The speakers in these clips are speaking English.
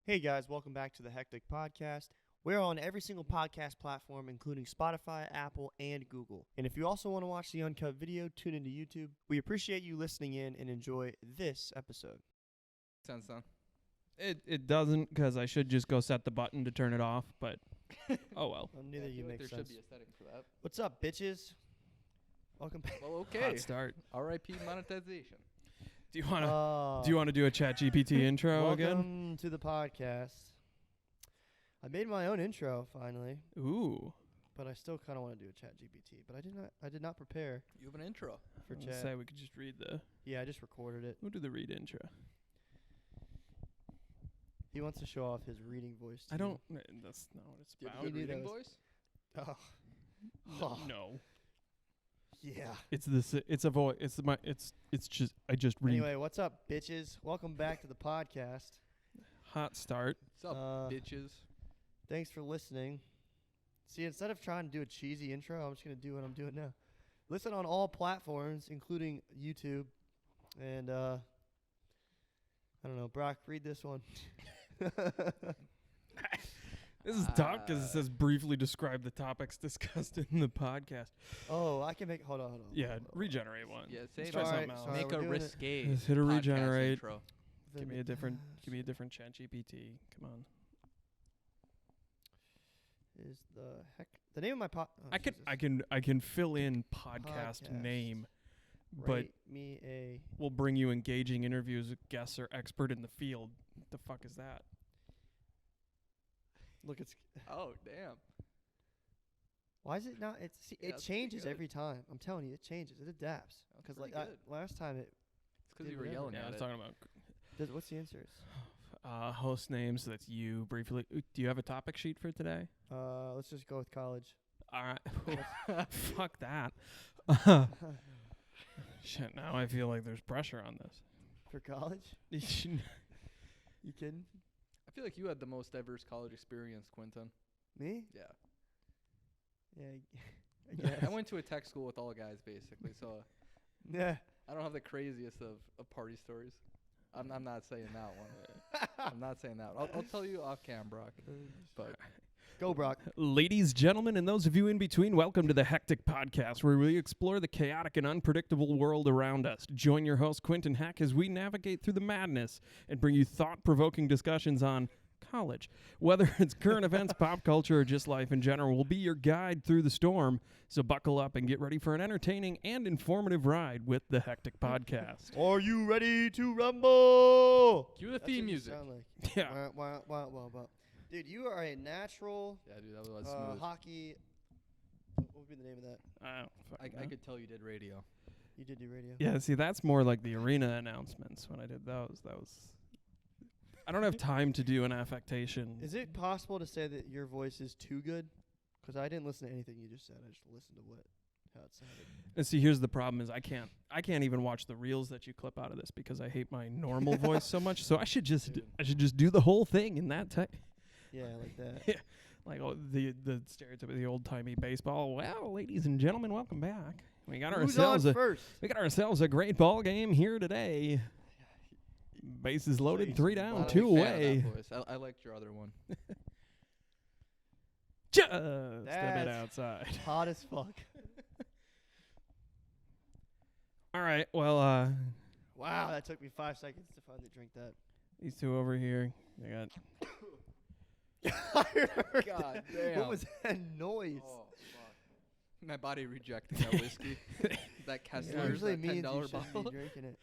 Hey guys, welcome back to the Hecktic podcast. We're on every single podcast platform, including Spotify, Apple, and Google. And if you also want to watch the uncut video, tune into YouTube. We appreciate you listening in and enjoy this episode. Sounds done. It doesn't, because I should just go set the button to turn it off, but oh well. Well, neither you make there sense. should be a setting for that. What's up, bitches? Welcome back. Well, okay. Hot start. R.I.P. monetization. Do you want to do a ChatGPT intro again? Welcome to the podcast. I made my own intro finally, Ooh. but I still kind of want to do a ChatGPT. But I did not prepare You have an intro. for Let's chat. say we could just read the. Yeah, I just recorded it. We'll do the read intro. He wants to show off his reading voice. I don't. That's not what it's Do you about. have a He good knew that reading was- voice? Oh, No. yeah. It's this. It's a voice. It's just. I just read. Anyway, what's up, bitches? Welcome back to the podcast. Hot start. What's up, bitches? Thanks for listening. See, instead of trying to do a cheesy intro, I'm just going to do what I'm doing now. Listen on all platforms, including YouTube. And, I don't know, Brock, read this one. This is talk because it says briefly describe the topics discussed in the podcast. Oh, I can make, hold on. Yeah, regenerate one. Yeah, Let's say try Sorry, something else. sorry. Make we're a doing it. risque Just hit a podcast regenerate. intro. Give me a different ChatGPT. Come on. Is the name of my I can fill in podcast name, but Rate me a. we'll bring you engaging interviews with guests or expert in the field. What the fuck is that? Look, it's. Oh, damn. Why is it not? It Yeah, it that's pretty changes good. every time. I'm telling you, it changes. It adapts. That's Because pretty like good. last time it. It's because you were whatever. yelling Yeah, I at was it. talking about What's the answers? host names. So that's you briefly. Do you have a topic sheet for today? Let's just go with college. All right. Fuck that. Shit. Now I feel like there's pressure on this. For college? You You kidding? I feel like you had the most diverse college experience, Quinton. Me? Yeah. Yeah. I guess. I went to a tech school with all guys, basically, so Yeah. I don't have the craziest of party stories. I'm not saying that one. I'm not saying that one. I'll tell you off cam, Brock. But Go, Brock. Ladies, gentlemen, and those of you in between, welcome to the Hecktic podcast, where we explore the chaotic and unpredictable world around us. Join your host, Quentin Heck, as we navigate through the madness and bring you thought-provoking discussions on college. Whether it's current events, pop culture, or just life in general, we'll be your guide through the storm. So buckle up and get ready for an entertaining and informative ride with the Hecktic podcast. Are you ready to rumble? cue the That's theme what you music. sound like. Yeah. Wah. Dude, you are a natural Yeah, dude, that was smooth. hockey. What would be the name of that? I don't fucking I know. could tell you did radio. You did do radio. Yeah, see, that's more like the arena announcements when I did those. I don't have time to do an affectation. Is it possible to say that your voice is too good? Because I didn't listen to anything you just said. I just listened to how it sounded. And see, here's the problem: is I can't even watch the reels that you clip out of this because I hate my normal voice so much. So I should just do the whole thing in that type. Yeah, like that. Like the stereotype of the old timey baseball. Well, ladies and gentlemen, welcome back. We got Who's ourselves on first? a great ball game here today. Bases loaded, 3 down, 2 away. I liked your other one. Just a bit That's outside. Hot as fuck. All right. Well, Wow, that took me 5 seconds to finally drink that. these two over here. They got. I heard God that. damn. What was that noise? Oh, fuck. My body rejecting that whiskey. That It Kessler's, usually that means you $10 shouldn't bottle. be drinking it.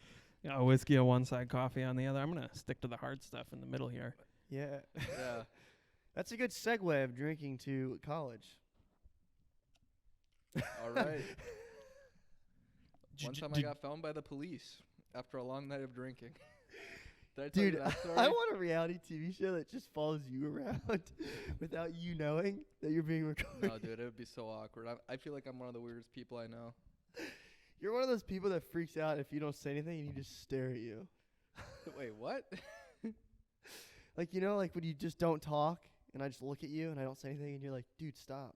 A whiskey on one side, coffee on the other. I'm gonna stick to the hard stuff in the middle here. Yeah. Yeah. That's a good segue of drinking to college. All right. One time I got found by the police after a long night of drinking. Did I tell you Dude, that story? I want a reality TV show that just follows you around without you knowing that you're being recorded. No, dude, it would be so awkward. I feel like I'm one of the weirdest people I know. You're one of those people that freaks out if you don't say anything and you just stare at you. Wait, what? Like, you know, like when you just don't talk and I just look at you and I don't say anything and you're like, dude, stop.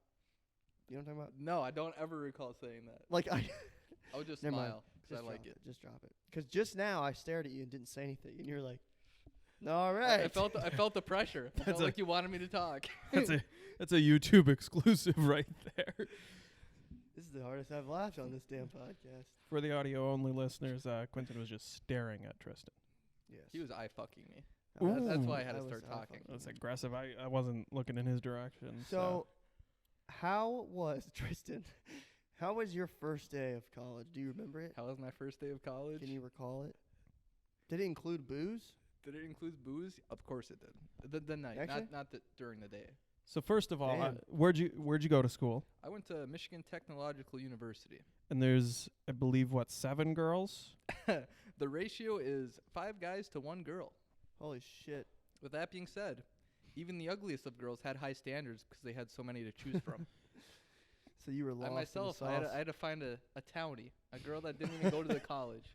You know what I'm talking about? No, I don't ever recall saying that. Like, I would just Never mind. smile because I like it. Just drop it. Because just now I stared at you and didn't say anything and you're like, All right. I felt the pressure. I felt like you wanted me to talk. That's a YouTube exclusive right there. This is the hardest I've laughed on this damn podcast. For the audio only listeners, Quentin was just staring at Tristan. Yes. He was eye fucking me. Ooh. That's why I had to was start eye talking. fucking. That's aggressive. I wasn't looking in his direction. So, how was Tristan? How was your first day of college? Do you remember it? How was my first day of college? Can you recall it? Did it include booze? Did it include booze? Of course it did. The night, Actually? not during the day. So first of all, Damn. where'd you go to school? I went to Michigan Technological University. And there's, I believe, 7 girls? The ratio is 5 guys to 1 girl. Holy shit. With that being said, even the ugliest of girls had high standards because they had so many to choose from. So you were lost I in myself, the I sauce. had to find a townie, a girl that didn't even go to the college.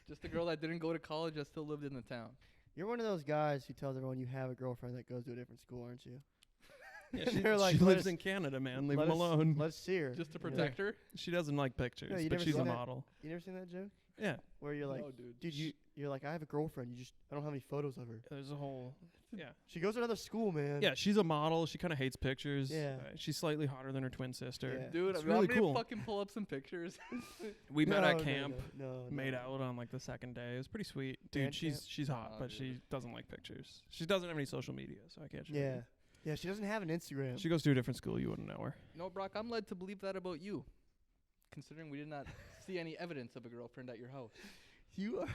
Just a girl that didn't go to college that still lived in the town. You're one of those guys who tells everyone you have a girlfriend that goes to a different school, aren't you? Yeah, she, They're like, she "Let lives us- in Canada, man. Leave let them us- alone. Let's see her. Just to Yeah. protect her? She doesn't like pictures, No, you but never she's a seen that? model. You never seen that joke? Yeah. Where you're like, No, dude. dude, you're like, I have a girlfriend. I don't have any photos of her. There's a whole, yeah. She goes to another school, man. Yeah, she's a model. She kind of hates pictures. Yeah. She's slightly hotter than her twin sister. Yeah. Dude, It's I want really me cool. to fucking pull up some pictures. We met No, at no, camp, No, made no. out on like the second day. It was pretty sweet. Dude, Band camp? she's hot, Oh, but dude. she doesn't like pictures. She doesn't have any social media, so I can't show Yeah. you. Yeah, she doesn't have an Instagram. She goes to a different school. You wouldn't know her. You know, Brock, I'm led to believe that about you, considering we did not see any evidence of a girlfriend at your house. You are.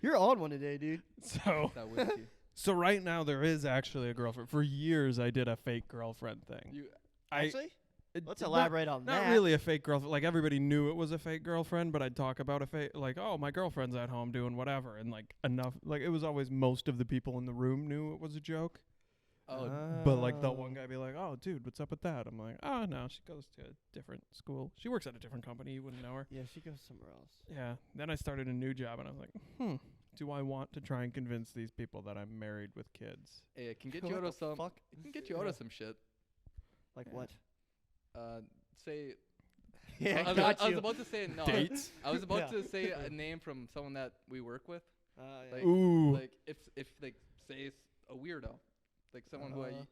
You're on one today, dude. So, That whiskey. so right now there is actually a girlfriend. For years, I did a fake girlfriend thing. You, Actually, let's not- elaborate on Not that. really a fake girlfriend. Like everybody knew it was a fake girlfriend, but I'd talk about a fake, like, oh, my girlfriend's at home doing whatever, and like enough. Like it was always most of the people in the room knew it was a joke. oh, But like the one guy be like, oh, dude, what's up with that? I'm like, oh no, she goes to a different school. She works at a different company. You wouldn't know her. Yeah, she goes somewhere else. Yeah. Then I started a new job, and I was like, do I want to try and convince these people that I'm married with kids? hey, it can get What you out the of some. fuck? It can get you out of some shit. Like Yeah. what? Say. Yeah, I got was you. about to say no. Dates? I was about Yeah. to say a name from someone that we work with. Yeah. Like, Ooh. like if like say it's a weirdo, like someone who I Uh-huh.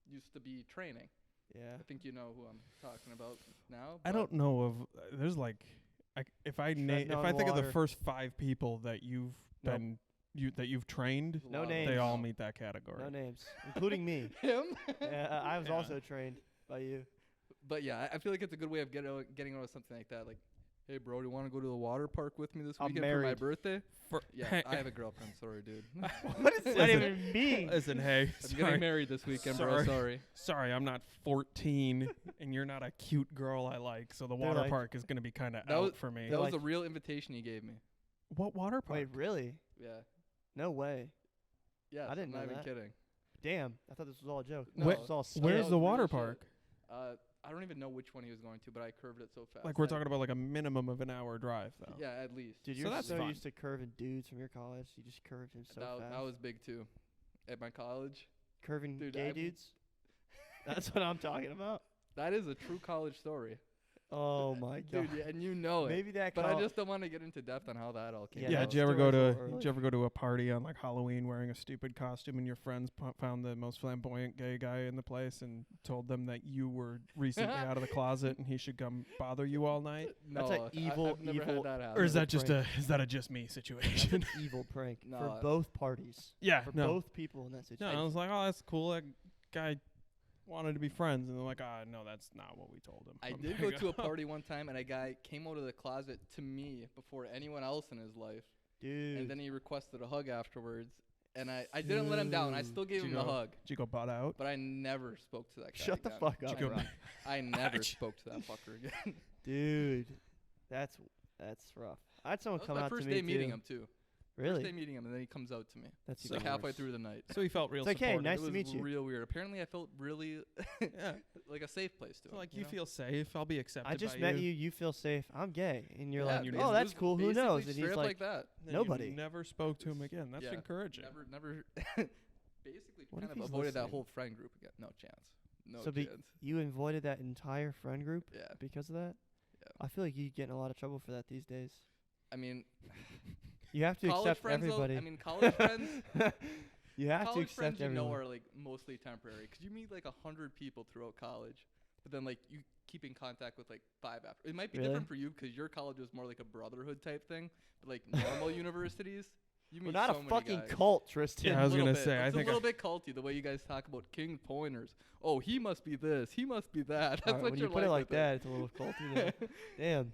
used to be training. Yeah. I think you know who I'm talking about now. I but don't know of. There's like, if I Treading if on I think of the water. first 5 people that you've Nope. been that you've trained, there's a No lot of names. they them all now. meet that category. No names, including me. Him. Yeah, I was Yeah. also trained by you. But yeah, I feel like it's a good way of getting out of something like that. Like, hey, bro, do you want to go to the water park with me this I'm weekend for my married. birthday? For Yeah, I have a girlfriend. Sorry, dude. What does that Listen. even mean? Listen, hey, I'm sorry, getting married this weekend, bro. Sorry. Sorry. sorry, I'm not 14, and you're not a cute girl I like, so the They're water like- park is gonna be kind of That out was- for me. That was like- a real invitation he gave me. What water park? Wait, really? Yeah. No way. Yes, I didn't I'm not know even that. kidding. Damn, I thought this was all a joke. No. This was all scam. Where's was the real water shit. park? I don't even know which one he was going to, but I curved it so fast. Like we're I- talking about like a minimum of an hour drive, though. Yeah, at least. Dude, So you're that's so fun. used to curving dudes from your college. You just curved him so fast. That was big too. At my college, Curving Dude, gay I- dudes? That's what I'm talking about. that is a true college story. Oh my god. Dude, yeah, and you know it. Maybe that But I col- just don't want to get into depth on how that all came Yeah, Yeah, that about. did you ever go story's to a little did you ever go to a party on like Halloween wearing a stupid costume and your friends found the most flamboyant gay guy in the place and told them that you were recently out of the closet and he should come bother you all night? No, That's a evil- I've never evil- had that happen. Or is Evil that just prank. is that a just me That's situation? an evil prank for No, both parties. Yeah, For no. both people in that No, situation. I was like, "Oh, that's cool. That guy wanted to be friends." And they're like, "Ah, no, that's not what we told him." I I'm did like, go to a party one time, and a guy came out of the closet to me before anyone else in his life, Dude. and then he requested a hug afterwards. And I didn't let him down. I Dude. still gave Did him you the go- hug, Did you go butt out? but I never spoke to that guy. Shut the again. fuck up, Did you go bro. I never spoke to that fucker again. Dude. That's rough. I had someone That was come my out to first me day meeting too. him too. Really? First day meeting him, and then he comes out to me. That's It's So like even halfway worse. through the night. So he felt real It's okay, supported. nice it to was meet you. real weird. Apparently, I felt really Yeah. like a safe place to So him. like you know? feel safe. I'll be accepted. I just by met you. You feel safe. I'm gay, and you're Yeah, like, you oh, know, that's it was cool. Who basically knows? And straight he's up like, that. Then nobody. You never spoke to him again. That's Yeah. encouraging. Never. Basically, What kind if of he's avoided that listening? whole friend group again. No chance. No So chance. you avoided that entire friend group Yeah. because of that. Yeah. I feel like you get in a lot of trouble for that these days. I mean, You have to college accept friends, everybody. though, I mean, college friends. You have to College accept friends, everyone. are like mostly temporary, because you meet like 100 people throughout college, but then like you keep in contact with like 5 after. It might be Really? different for you because your college was more like a brotherhood type thing, but like normal universities, you We're meet not so a many fucking guys. cult, Tristan. Yeah, I was Little gonna bit. say, I It's think a little bit culty the way you guys talk about King Pointers. Oh, he must be this. He must be that. That's Alright, what when you're you put it like with that, it's a little culty. Though. Damn.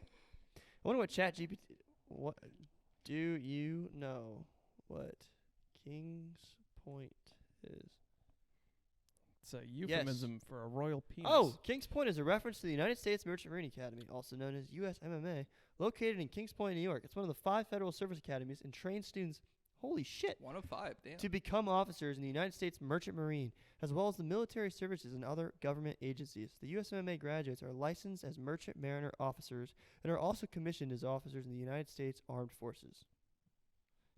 I wonder what ChatGPT. What do you know what King's Point is? It's a euphemism for a royal penis. Oh, Kings Point is a reference to the United States Merchant Marine Academy, also known as USMMA, located in Kings Point, New York. It's one of the 5 federal service academies and trains students. Holy shit! 1 of 5. Damn. To become officers in the United States Merchant Marine, as well as the military services and other government agencies. The USMMA graduates are licensed as merchant mariner officers and are also commissioned as officers in the United States Armed Forces.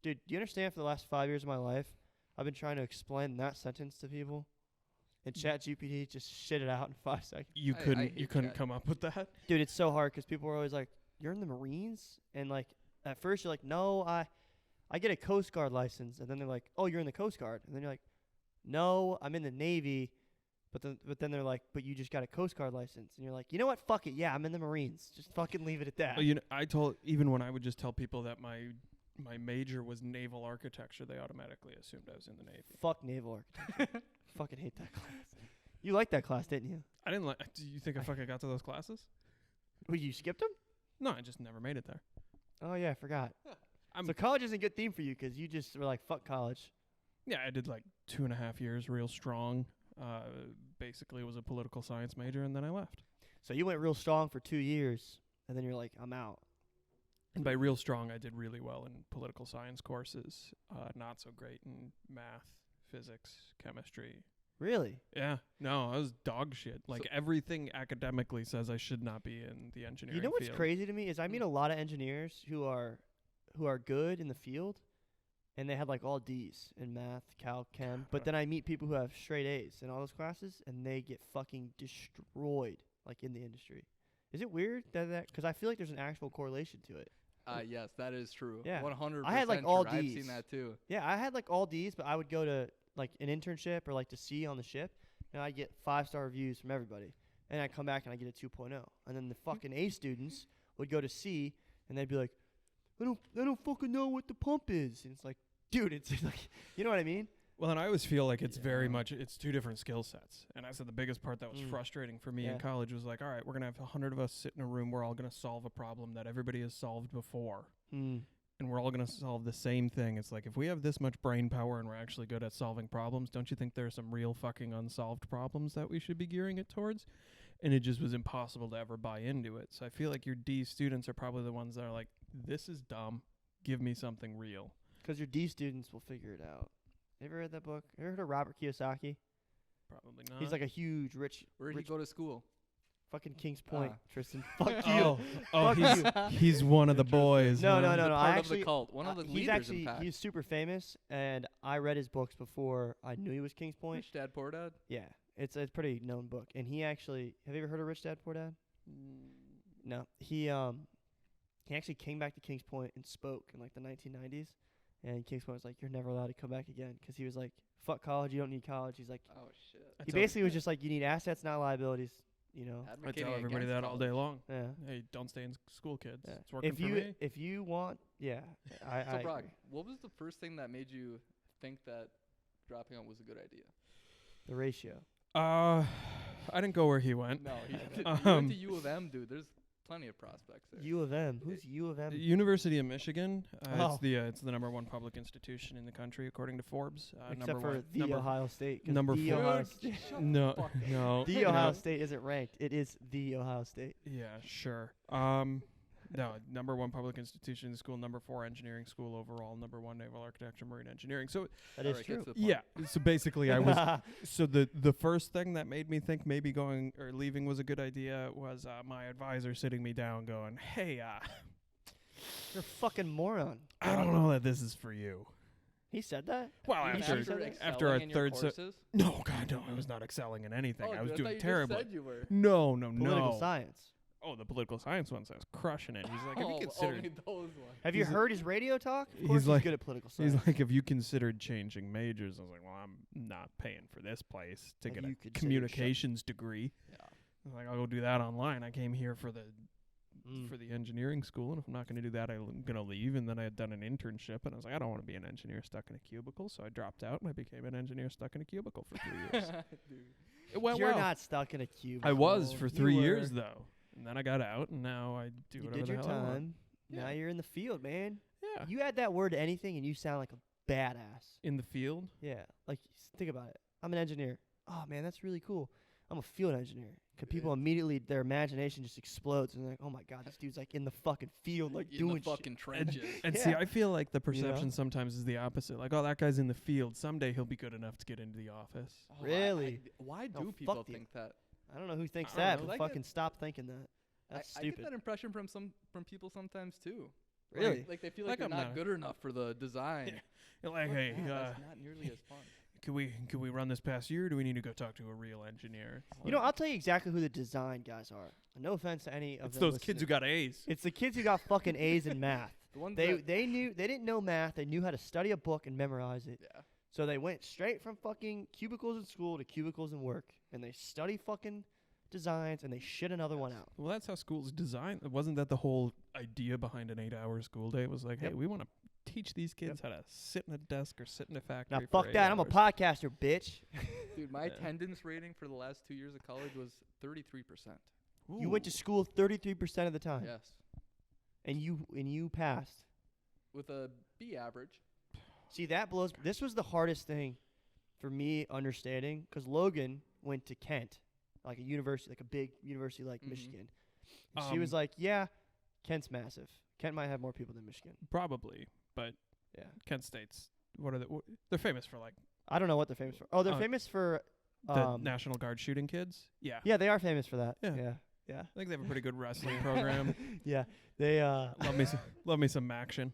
Dude, do you understand for the last 5 years of my life, I've been trying to explain that sentence to people, and ChatGPT just shit it out in 5 seconds. You I couldn't hate Chat. come up with that? Dude, it's so hard because people are always like, "You're in the Marines," and like at first you're like, "No, I get a Coast Guard license," and then they're like, "Oh, you're in the Coast Guard," and then you're like, "No, I'm in the Navy," but then they're like, "But you just got a Coast Guard license," and you're like, "You know what? Fuck it, yeah, I'm in the Marines. Just fucking leave it at that." Well, you know, I told even when I would just tell people that my major was naval architecture, they automatically assumed I was in the Navy. Fuck naval architecture. Fucking hate that class. You liked that class, didn't you? I didn't like. Do you think I fucking got to those classes? Well, you skipped them? No, I just never made it there. Oh yeah, I forgot. I'm So college isn't a good theme for you because you just were like, "Fuck college." Yeah, I did like 2.5 years real strong. Basically was a political science major, and then I left. So you went real strong for 2 years, and then you're like, "I'm out." And by real strong, I did really well in political science courses. Not so great in math, physics, chemistry. Really? Yeah, no, I was dog shit. Like So- everything academically says I should not be in the engineering. You know what's field. crazy to me is I meet a lot of engineers who are good in the field, and they had like all D's in math, calc, chem. But then I meet people who have straight A's in all those classes, and they get fucking destroyed like in the industry. Is it weird that because I feel like there's an actual correlation to it. Yes, that is true. Yeah. 100%. I had, like, all I've Ds. seen that too. Yeah, I had like all D's, but I would go to like an internship or like to C on the ship, and I get 5-star reviews from everybody. And I come back and I get a 2.0. And then the fucking A students would go to C, and they'd be like, I don't fucking know what the pump is. And it's like, dude, it's like, you know what I mean? Well, and I always feel like it's very Yeah. much, it's 2 different skill sets. And I said the biggest part that was frustrating for me in Yeah. college was like, all right, we're going to have 100 of us sit in a room. We're all going to solve a problem that everybody has solved before. Mm. And we're all going to solve the same thing. It's like, if we have this much brain power and we're actually good at solving problems, don't you think there are some real fucking unsolved problems that we should be gearing it towards? And it just was impossible to ever buy into it. So I feel like your D students are probably the ones that are like, this is dumb. Give me something real. Because your D students will figure it out. You ever read that book? You ever heard of Robert Kiyosaki? Probably not. He's like a huge, rich, Where did he go to school? fucking King's Point, Ah. Tristan. Fuck you. Oh, Fuck he's one of the boys. No, huh? no, no, The no. part I of actually, the cult. One of the he's leaders, actually in fact. he's super famous, and I read his books before I knew he was King's Point. Rich Dad, Poor Dad? Yeah, it's a pretty known book, and he actually. Have you ever heard of Rich Dad Poor Dad? No, he actually came back to Kings Point and spoke in like the 1990s, and Kings Point was like, "You're never allowed to come back again," because he was like, "Fuck college, you don't need college." He's like, Oh, shit. he basically was just like, "You need assets, not liabilities." You know. I Advocating tell everybody against that all day college. long. Yeah. Hey, don't stay in school, kids. Yeah. It's working If for you me. if you want, yeah, I So, Brock, agree. what was the first thing that made you think that dropping out was a good idea? The ratio. I didn't go where he went. No, he went Um, to U of M, dude. There's plenty of prospects there. U of M. Who's U of M? University of Michigan. Oh. It's the number 1 public institution in the country according to Forbes. Except number for one, the number Ohio State. 'Cause number the four. Ohio Dude, State. no, no, The no. Ohio State isn't ranked. It is the Ohio State. Yeah, sure. No, number 1 public institution in the school, number 4 engineering school overall, number 1 naval architecture, marine engineering. So That All is right, get true. to the point. yeah, so basically I was so the first thing that made me think maybe going or leaving was a good idea was my advisor sitting me down going, "Hey, You're a fucking moron. I don't know that this is for you." He said that? Well, Even after after after our excelling in your third se- courses? No, God, no, I was not excelling in anything. Oh, I was dude, doing thought you terribly. Just said you were. No, Political no. science. Oh, the political science ones, I was crushing it. He's like, have you Oh, considered? only those ones. Have you He's heard his radio talk? Of he's course, he's like- good at political science. He's like, have you considered changing majors? I was like, well, I'm not paying for this place to Have get you a considered communications degree. Yeah. I was like, I'll go do that online. I came here for the Mm. for the engineering school, and if I'm not going to do that, I'm going to leave. And then I had done an internship, and I was like, I don't want to be an engineer stuck in a cubicle, so I dropped out, and I became an engineer stuck in a cubicle for 3 years. Dude. It went You're well. not stuck in a cube. I was for You 3 were. years, though. And then I got out, and now I do You whatever did the your hell I want. time. Now Yeah. you're in the field, man. Yeah. You add that word to anything, and you sound like a badass. In the field. Yeah. Like, think about it. I'm an engineer. Oh, man, that's really cool. I'm a field engineer. Because people immediately, their imagination just explodes. And they're like, oh, my God, this dude's, like, in the fucking field, like, in doing the fucking trenches. And see, Yeah. I feel like the You know? perception sometimes is the opposite. Like, oh, that guy's in the field. Someday he'll be good enough to get into the office. Oh, Really? Why No, do people fuck you. think that? I don't know who thinks I don't that, know. but Like fucking stop thinking that. That's I get stupid. that impression from people sometimes too. Really? Like they feel Like like, I'm they're not not- good enough for the design. You're like, But hey, yeah, that's not nearly as fun. can we run this past year, or do we need to go talk to a real engineer? You know, I'll tell you exactly who the design guys are. No offense to any of it's them those kids who listening. got A's. It's the kids who got fucking A's in math. The ones They that, they didn't know math. They knew how to study a book and memorize it. yeah. So they went straight from fucking cubicles in school to cubicles in work, and they study fucking designs and they shit another one out. Well, that's how schools design. Wasn't that the whole idea behind an 8-hour school day? It was like, Yep. hey, we want to teach these kids how to sit in a desk or sit in a factory. Now for fuck 8 that. I'm a hours. podcaster, bitch. Dude, my Yeah. attendance rating for the last 2 years of college was 33%. You went to school 33% of the time, Yes. and you passed. With a B average. See, that blows. This was the hardest thing for me understanding, because Logan went to Kent, like a university, like a big university like Mhm. Michigan. And she was like, yeah, Kent's massive. Kent might have more people than Michigan. Probably, but Yeah. Kent State's they're famous for like I don't know what they're famous for. Oh, they're Uh, famous for. the National Guard shooting kids. Yeah. Yeah, they are famous for that. Yeah. Yeah. Yeah. I think they have a pretty good wrestling program. Yeah. They Love me some action.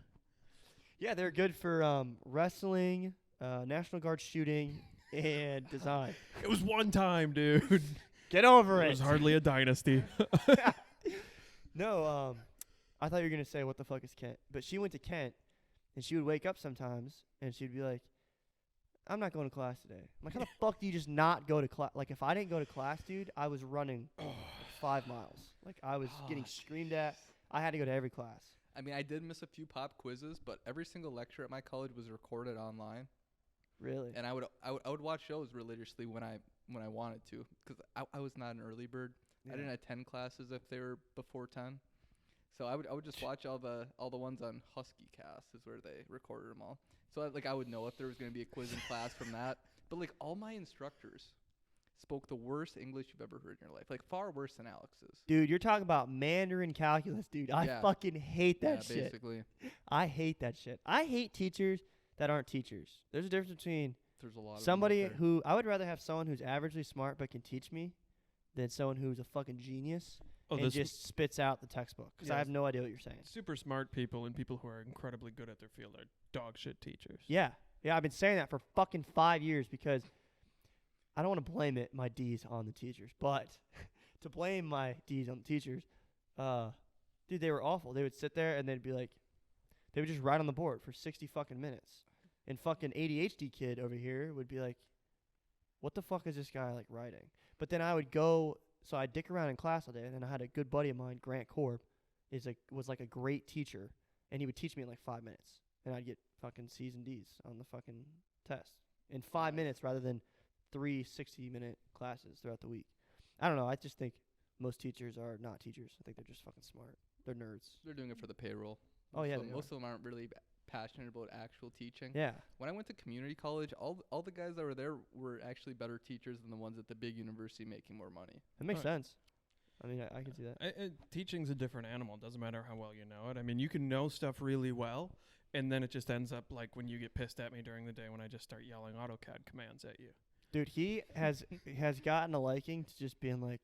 yeah, they're good for wrestling, National Guard shooting, and design. It was one time, dude. Get over It it. was hardly a dynasty. No, I thought you were gonna say what the fuck is Kent, but she went to Kent, and she would wake up sometimes, and she'd be like, "I'm not going to class today." I'm like, "How the fuck do you just not go to class?" Like, if I didn't go to class, dude, I was running 5 miles. Like, I was getting screamed at. I had to go to every class. I mean, I did miss a few pop quizzes, but every single lecture at my college was recorded online, Really? and I would watch shows religiously when I wanted to, because I was not an early bird. I didn't attend classes if they were before 10, so I would just watch all the ones on Husky Cast is where they recorded them all. So I would know if there was gonna be a quiz in class from that. But like all my instructors spoke the worst English you've ever heard in your life, like far worse than Alex's. Dude, you're talking about Mandarin calculus, dude. I Yeah. fucking hate that Yeah, shit. basically. I hate that shit. I hate teachers that aren't teachers. There's a difference between There's a lot. somebody of them out who I would rather have someone who's averagely smart but can teach me than someone who's a fucking genius Oh, and this just spits out the textbook, because I Yes. have no idea what you're saying. super smart people and people who are incredibly good at their field are dog shit teachers. Yeah. Yeah, I've been saying that for fucking 5 years, because I don't want to blame my D's on the teachers, but to blame my D's on the teachers, dude, they were awful. They would sit there and they'd be like, they would just write on the board for 60 fucking minutes. And fucking ADHD kid over here would be like, what the fuck is this guy like writing? But then I would go, so I'd dick around in class all day, and then I had a good buddy of mine, Grant Korb, was like a great teacher, and he would teach me in like 5 minutes, and I'd get fucking C's and D's on the fucking test in 5 minutes rather than 3 60-minute classes throughout the week. I don't know. I just think most teachers are not teachers. I think they're just fucking smart. They're nerds. They're doing it for the payroll. Oh, yeah, they Most of them aren't really passionate about actual teaching. Yeah. When I went to community college, all the guys that were there were actually better teachers than the ones at the big university making more money. That makes Right. sense. I mean, I can see that. Teaching's a different animal. It doesn't matter how well you know it. I mean, you can know stuff really well, and then it just ends up like when you get pissed at me during the day when I just start yelling AutoCAD commands at you. Dude, he has gotten a liking to just being like,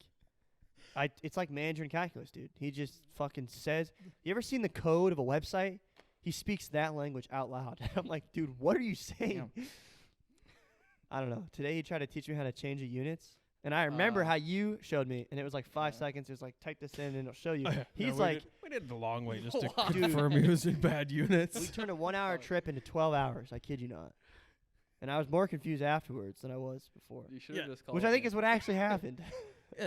it's like Mandarin calculus, dude. He just fucking says, you ever seen the code of a website? He speaks that language out loud. I'm like, dude, what are you saying? I don't know. Today he tried to teach me how to change the units. And I remember how you showed me, and it was like 5 Yeah. seconds. It was like, type this in, and it'll show you. No, He's we like, we did the long way just to Wow. Dude. confirm he was in bad we units. turned a 1 hour trip into 12 hours. I kid you not. And I was more confused afterwards than I was before. You should have Yeah. just called Which I think me. is what actually happened.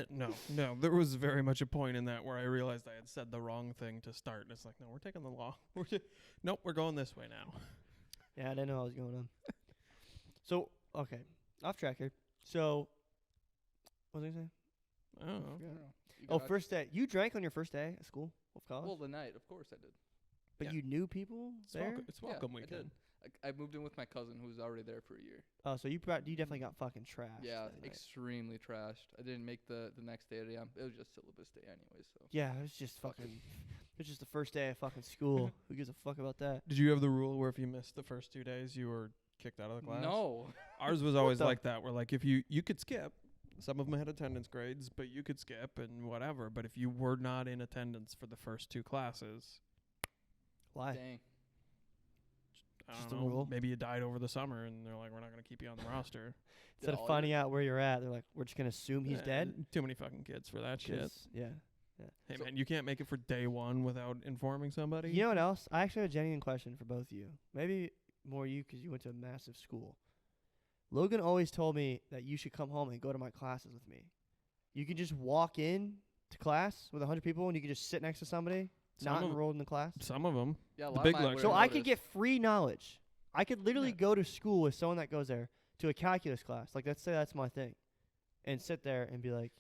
No, there was very much a point in that where I realized I had said the wrong thing to start, and it's like, no, we're taking the long. Nope, we're going this way now. Yeah, I didn't know what was going on. So, okay, off track here. So, what was I saying? I don't know. I don't know. You Oh, got- first day. You drank on your first day at school of college? Well, the night, of course I did. But yeah. you knew people there? It's welcome Yeah, I weekend. did. I moved in with my cousin who was already there for a year. Oh, so you definitely got fucking trashed. Yeah, that night. extremely trashed. I didn't make the next day. It was just syllabus day anyway. So Yeah, it was just fucking. It was just the first day of fucking school. Who gives a fuck about that? Did you have the rule where if you missed the first 2 days, you were kicked out of the class? no. Ours was always the- like that, where like if you could skip, some of them had attendance grades, but you could skip and whatever. But if you were not in attendance for the first 2 classes, Why? Dang. I Just don't a know, rule? maybe you died over the summer, and they're like, we're not going to keep you on the roster. Instead all of your- finding out where you're at, they're like, we're just gonna assume he's Eh, dead. Too many fucking kids for that shit. 'Cause- Yeah. Hey So- man, you can't make it for day 1 without informing somebody. You know what else? I actually have a genuine question for both of you. Maybe more you because you went to a massive school. Logan always told me that you should come home and go to my classes with me. You can just walk in to class with 100 people and you can just sit next to somebody Some not of- enrolled in the class. Some of them. Yeah, a The lot big of mine lecture. were So I could noticed. get free knowledge. I could literally Yeah. go to school with someone that goes there to a calculus class. Like, let's say that's my thing. And sit there and be like,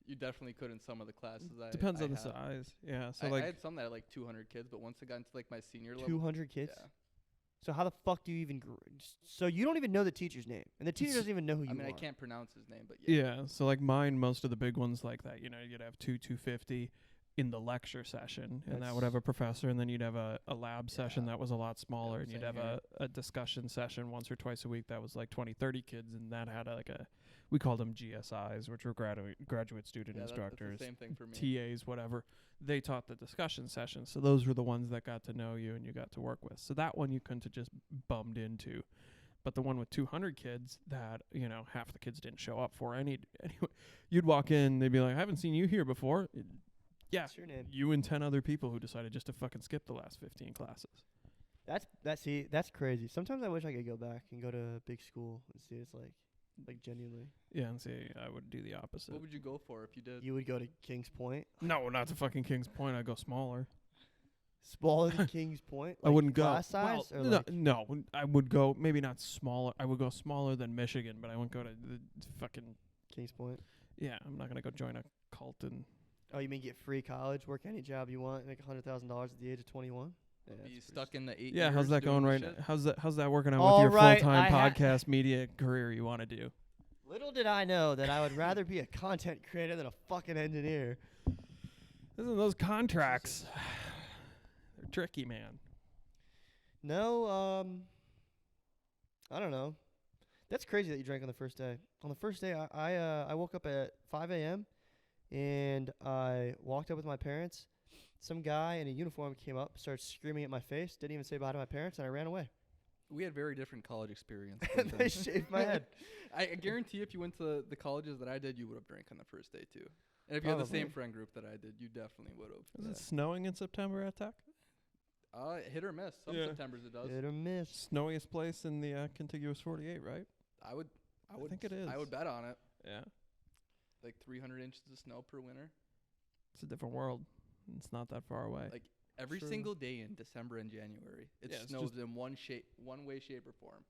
You definitely could in some of the classes. Depends I on the had. size. Yeah. So I like, had some that had like 200 kids, but once I got into like my senior level, 200 kids? yeah. So how the fuck do you even... So you don't even know the teacher's name. And the teacher It's- doesn't even know who you I mean, are. I can't pronounce his name, but yeah. yeah. So like mine, most of the big ones like that, you'd have 250 in the lecture session, and that would have a professor, and then you'd have a lab session Yeah. that was a lot smaller, Yeah, and you'd same have here. a discussion session once or twice a week that was like 20, 30 kids, and that had we called them GSIs, which were graduate student Yeah, that's instructors, the same thing for me. TAs, whatever. They taught the discussion sessions, so those were the ones that got to know you and you got to work with. So that one you couldn't have just bummed into. But the one with 200 kids that, half the kids didn't show up for anyway, you'd walk in, they'd be like, I haven't seen you here before. Yeah, What's your name? you and 10 other people who decided just to fucking skip the last 15 classes. That's crazy. Sometimes I wish I could go back and go to a big school and see what it's like genuinely. Yeah, and see, I would do the opposite. What would you go for if you did? You would go to Kings Point, No, not to fucking King's Point. I'd go smaller. smaller than Kings Point. I wouldn't go. class size or no, like no, I would go maybe not smaller. I would go smaller than Michigan, but I wouldn't go to the fucking. Kings Point. Yeah, I'm not gonna go join a cult and. Oh, you mean get free college, work any job you want, make $100,000 at the age of 21? Yeah, Be that's pretty stuck in the 8 Yeah, how's years that going doing right shit? now? How's that working out All with your right, full-time I podcast media career you want to do? Little did I know that I would rather be a content creator than a fucking engineer. Listen, those contracts, they're tricky, man. No, I don't know. That's crazy that you drank on the first day. On the first day, I woke up at 5 a.m. and I walked up with my parents. Some guy in a uniform came up, started screaming at my face, didn't even say bye to my parents, and I ran away. We had very different college experiences. And they shaved my head. I guarantee if you went to the colleges that I did, you would have drank on the first day too. And if you had the same Probably. friend group that I did, you definitely would have. Is it snowing in September at Tech? Hit or miss. Some Yeah. Septembers it does. Hit or miss. Snowiest place in the contiguous 48, right? I would think it is. I would bet on it. Yeah. Like 300 inches of snow per winter. It's a different world. It's not that far away. Like every True. single day in December and January, it Yeah, it's snows just- in one way, shape, or form.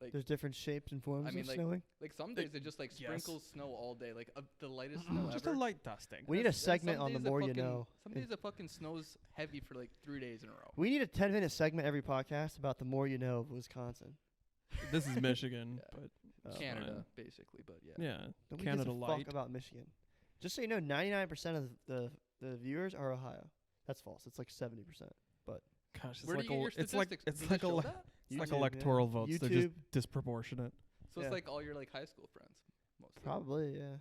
Like There's different shapes and forms I mean, of like, snowing. some days it just like Yes. sprinkles snow all day, like the lightest snow Just ever. a light dusting. We need a segment on the more you know. Some days it fucking snows heavy for like 3 days in a row. We need a 10-minute segment every podcast about the more you know of Wisconsin. This is Michigan, Yeah. but Oh, Canada, basically, but yeah. yeah, Nobody Canada gives a light. fuck about Michigan. Just so you know, 99% of the viewers are Ohio. That's false. It's like 70%. Gosh, it's Where like do you get your it's like statistics? it's Does like it show ele- that? it's like YouTube, yeah. electoral votes. They're just YouTube. disproportionate. So Yeah. it's like all your like high school friends, mostly. Probably, yeah.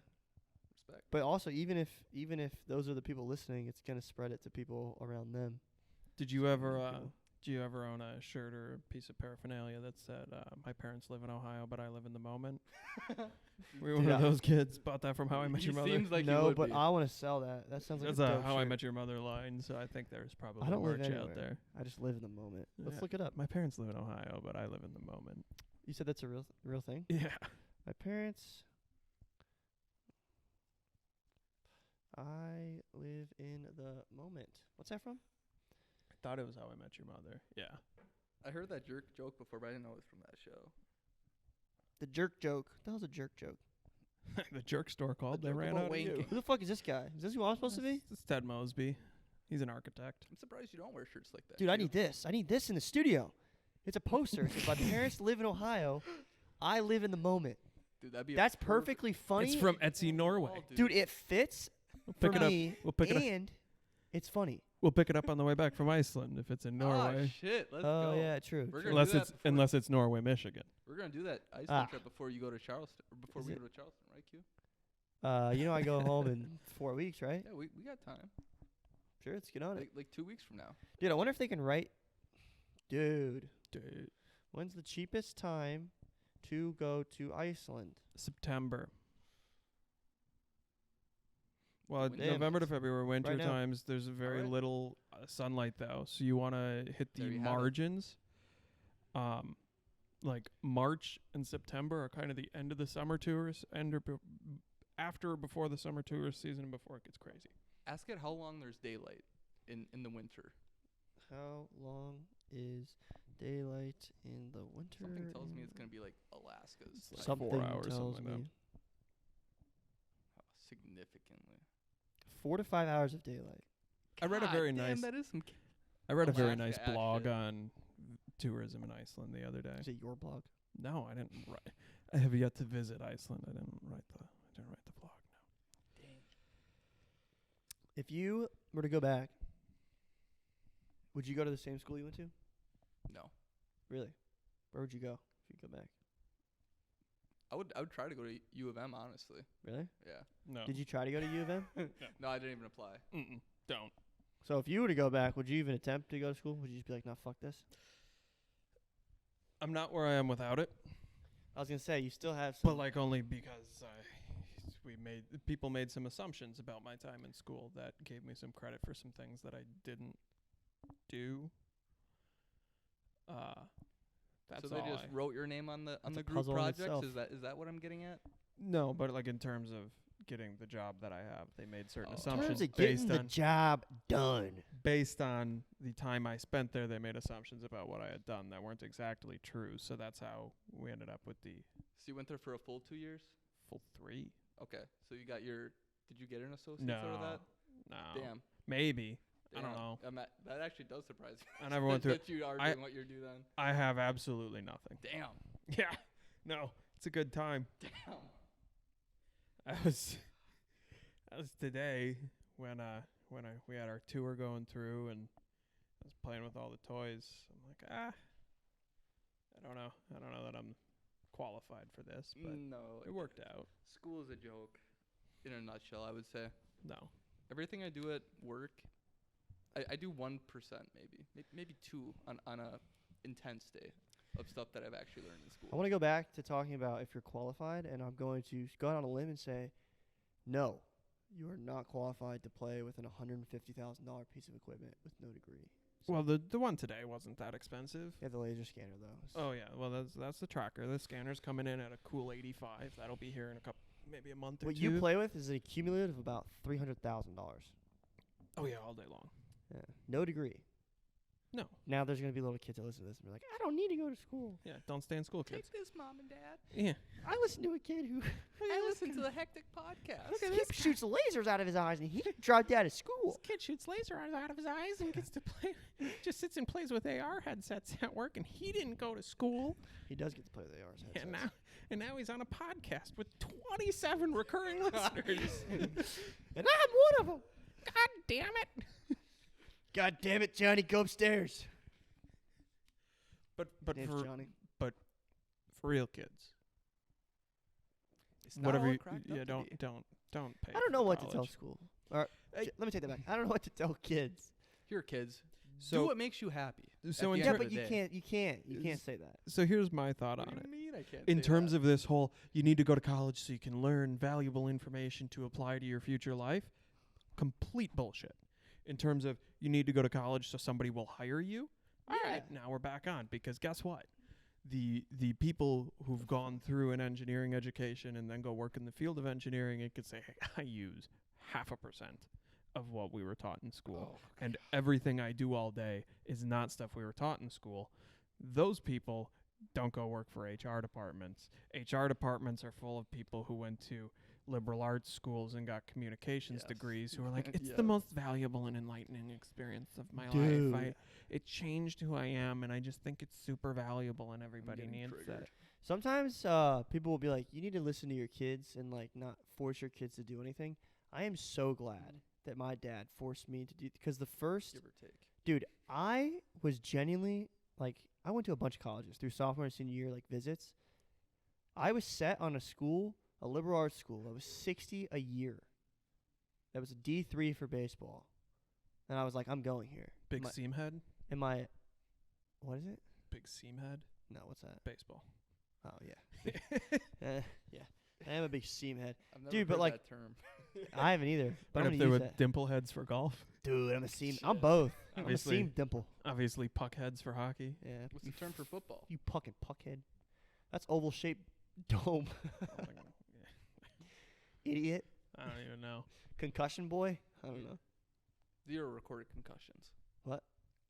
Respect. But also, even if those are the people listening, it's gonna spread it to people around them. Did you ever Okay. Do you ever own a shirt or a piece of paraphernalia that said, "My parents live in Ohio, but I live in the moment"? Were you one of those kids? Bought that from How I Met He Your Mother? seems like he no, would but be. I want to sell that. That sounds like That's a a dope How I shirt. Met Your Mother line, so I think there's probably I don't live merch anywhere. out there. I just live in the moment. Let's Yeah. look it up. My parents live in Ohio, but I live in the moment. You said that's a real thing? Yeah. My parents. I live in the moment. What's that from? I thought it was How I Met Your Mother. Yeah. I heard that jerk joke before, but I didn't know it was from that show. The jerk joke. What the hell's a jerk joke? The jerk store called. The They joke ran about out of you. wanking. Who the fuck is this guy? Is this who I'm supposed to be? It's Ted Mosby. He's an architect. I'm surprised you don't wear shirts like that. Dude, I Q. need this. I need this in the studio. It's a poster. It says, my parents live in Ohio. I live in the moment. Dude, that'd be That's perfectly funny. It's from Etsy, Norway. Dude, it fits We'll for pick it up. me, We'll pick it up. and it's funny. We'll pick it up on the way back from Iceland if it's in Norway. Oh shit, let's Oh, go. yeah, true. We're true. gonna do Unless that it's Norway, Michigan. We're gonna do that Iceland Ah. trip before you go to Charleston, or before Is we it? go to Charleston, right, Q? You know I go home in 4 weeks, right? Yeah, we got time. Sure, let's get on it. Like 2 weeks from now. Dude, I wonder if they can write. Dude, Dude. when's the cheapest time to go to Iceland? September. Well, Winter November to months. February, winter Right now. times, there's very Alright. little sunlight, though. So you want to hit There the you have it. margins. Like March and September are kind of the end of the summer tours, after or before the summer tourist season, before it gets crazy. Ask it how long there's daylight in the winter. How long is daylight in the winter? Something tells me in- it's gonna be like Alaska's. It's like Something 4 hours, tells something like me. Significantly. 4 to 5 hours of daylight. I read a God very damn, nice. That is some. I read a very Alaska nice ass blog shit. on tourism in Iceland the other day. Is it your blog? No, I didn't write. I have yet to visit Iceland. I didn't write the blog. No. If you were to go back, would you go to the same school you went to? No, Really? Where would you go if you go back? I would try to go to U of M, honestly. Really? Yeah. No. Did you try to go to U of M? No, I didn't even apply. Don't. So if you were to go back, would you even attempt to go to school? Would you just be like, nah, fuck this? I'm not where I am without it, I was gonna say you still have some. but like only because people made some assumptions about my time in school that gave me some credit for some things that I didn't do. That's so they all just wrote your name on the That's a group puzzle in projects. itself. Is that what I'm getting at? No, but like in terms of getting the job that I have, they made certain Oh. in assumptions terms of getting based the on job done. based on the time I spent there. They made assumptions about what I had done that weren't exactly true. So that's how we ended up with the So you went there for a full 2 years? full 3. Okay. So you got your. Did you get an associate's No, out of that? no, Damn. maybe. I don't Damn. know. That actually does surprise me. I never went through. that you are I- doing what you do then. I have absolutely nothing. Damn. Yeah, no, it's a good time. Damn. I was today when we had our tour going through and I was playing with all the toys. I'm like, I don't know that I'm qualified for this, but No. it worked out. School is a joke. In a nutshell, I would say. No, Everything I do at work, I do 1% maybe 2 on a intense day of stuff that I've actually learned in school. I want to go back to talking about if you're qualified, and I'm going to go out on a limb and say, no, you are not qualified to play with an $150,000 piece of equipment with no degree. So well the one today wasn't that expensive. you have the laser scanner though. Oh yeah, well that's the tracker. The scanner's coming in at a cool 85. That'll be here in maybe a month or What two. you play with is a cumulative of about $300,000. Oh yeah, all day long. Yeah, no degree. No. Now there's gonna be little kids that listen to this and be like, I don't need to go to school. Yeah, don't stay in school, kids. Take this, Mom and Dad. Yeah. I listen to a kid who I listen to the Hecktic podcast. look at this shoots lasers out of his eyes and he dropped out of school. Kid shoots laser out of his eyes and gets to play. Just sits and plays with AR headsets at work, and he didn't go to school. He does get to play with ARs. And now he's on a podcast with 27 recurring listeners. And I'm one of them. God damn it! God damn it, Johnny, go upstairs. But Name's for Johnny. for real kids, It's not whatever. all You, cracked yeah, up to be. don't pay. I don't know for what to tell college. school. Or Hey. let me take that back. I don't know what to tell kids. Here, kids. So do what makes you happy. So in the Yeah, end ter- of but the day. you can't say that. so here's my thought What on do it. you mean I can't In say terms that? of this whole, you need to go to college so you can learn valuable information to apply to your future life. Complete bullshit. In terms of, you need to go to college so somebody will hire you. All Yeah. right, now we're back on, because guess what? The people who've gone through an engineering education and then go work in the field of engineering, it could say, hey, I use 0.5% of what we were taught in school. And everything I do all day is not stuff we were taught in school. Those people don't go work for HR departments. HR departments are full of people who went to liberal arts schools and got communications Yes. degrees, who are like, it's Yeah. the most valuable and enlightening experience of my Dude. life. It changed who I am, and I just think it's super valuable, and everybody getting needs triggered. that. Sometimes people will be like, you need to listen to your kids and like not force your kids to do anything. I am so glad that my dad forced me to do, because the first, Give or take. dude, I was genuinely like, I went to a bunch of colleges through sophomore and senior year, like visits. I was set on a school, a liberal arts school, that was $60 a year. That was a D3 for baseball. And I was like, I'm going here. Big My- seam head? And my, what is it? Big seam head? No, what's that? Baseball. Oh, yeah. Yeah. I am a big seam head. I've never Dude, but heard like- that term. I haven't either. But Right I'm up gonna there use with that. dimple heads for golf. Dude, I'm a seam. I'm both. I'm a Obviously. seam dimple. Obviously, puck heads for hockey. Yeah. What's you the term for football? You puckin' puckhead. That's oval shaped dome. Idiot. I don't even know. Concussion boy. I don't know. 0 recorded concussions. What?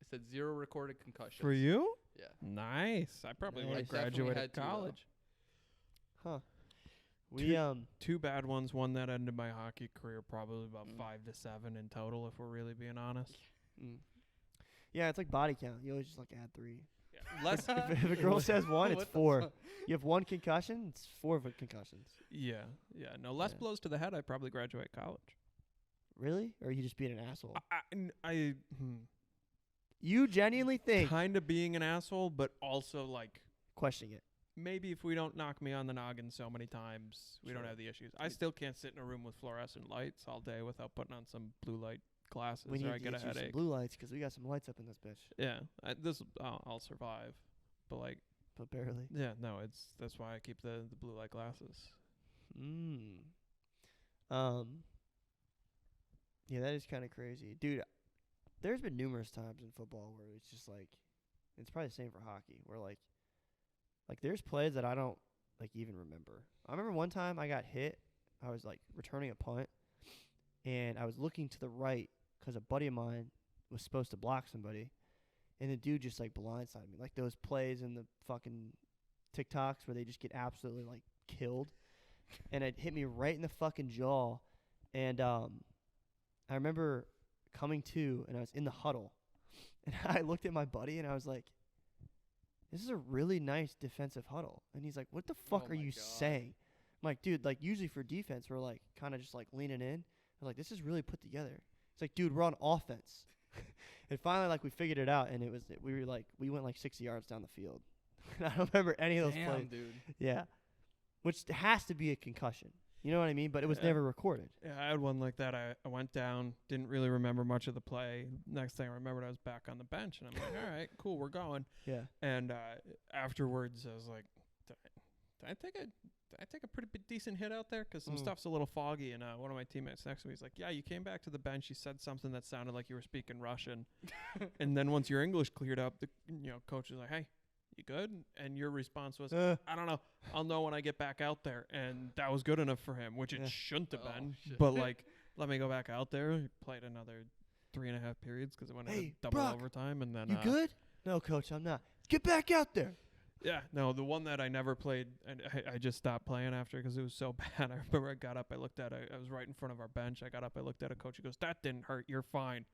I said 0 recorded concussions. For you? Yeah. Nice. I probably Nice. would I have definitely graduated had to, though. college. Huh. We Two bad ones. One that ended my hockey career, probably about Mm. 5 to 7 in total, if we're really being honest. Yeah, it's like body count. You always just like add 3. Less. If a girl says 1, it's What the 4. fuck? You have 1 concussion, it's 4 concussions. Yeah. No, less Yeah. blows to the head. I'd probably graduate college. Really? Or are you just being an asshole? I You genuinely think kind of being an asshole, but also like, questioning it. maybe if we don't knock me on the noggin so many times, we don't Sure. have the issues. I still can't sit in a room with fluorescent lights all day without putting on some blue light glasses, We need or to I get a get you some headache. blue lights because we got some lights up in this bitch, Yeah, I'll survive, but like, but barely. yeah, no, that's why I keep the blue light glasses. Yeah, that is kind of crazy, dude. There's been numerous times in football where it's just like, it's probably the same for hockey, where like there's plays that I don't like even remember. I remember one time I got hit. I was like returning a punt, and I was looking to the right because a buddy of mine was supposed to block somebody, and the dude just like blindsided me, like those plays in the fucking TikToks where they just get absolutely like killed, and it hit me right in the fucking jaw, and I remember coming to, and I was in the huddle, and I looked at my buddy, and I was like, this is a really nice defensive huddle. And he's like, what the fuck Oh are my you God. saying? I'm like, dude, like usually for defense, we're like kind of just like leaning in. I'm like, this is really put together. It's like, dude, we're on offense. And finally, like we figured it out, and we went like 60 yards down the field. And I don't remember any of those Damn, plays. dude. Yeah. Which has to be a concussion. You know what I mean? But it was Yeah. never recorded. Yeah, I had one like that. I went down, didn't really remember much of the play. Next thing I remembered, I was back on the bench, and I'm like, all right, cool, we're going. Yeah. And afterwards, I was like, did I take a pretty decent hit out there? Because some stuff's a little foggy. And one of my teammates next to me is like, yeah, you came back to the bench. You said something that sounded like you were speaking Russian. And then once your English cleared up, the coach was like, hey, you good? And your response was, I don't know. I'll know when I get back out there. And that was good enough for him, which it Yeah. shouldn't have Oh, been. shit. But like, let me go back out there. He played another 3.5 periods because it went into Hey, double Brock, overtime. And then You good? No, coach, I'm not. Get back out there. yeah, no, the one that I never played, and I just stopped playing after because it was so bad. I remember I got up, I looked at it. I was right in front of our bench. I got up, I looked at a coach. He goes, that didn't hurt. You're fine.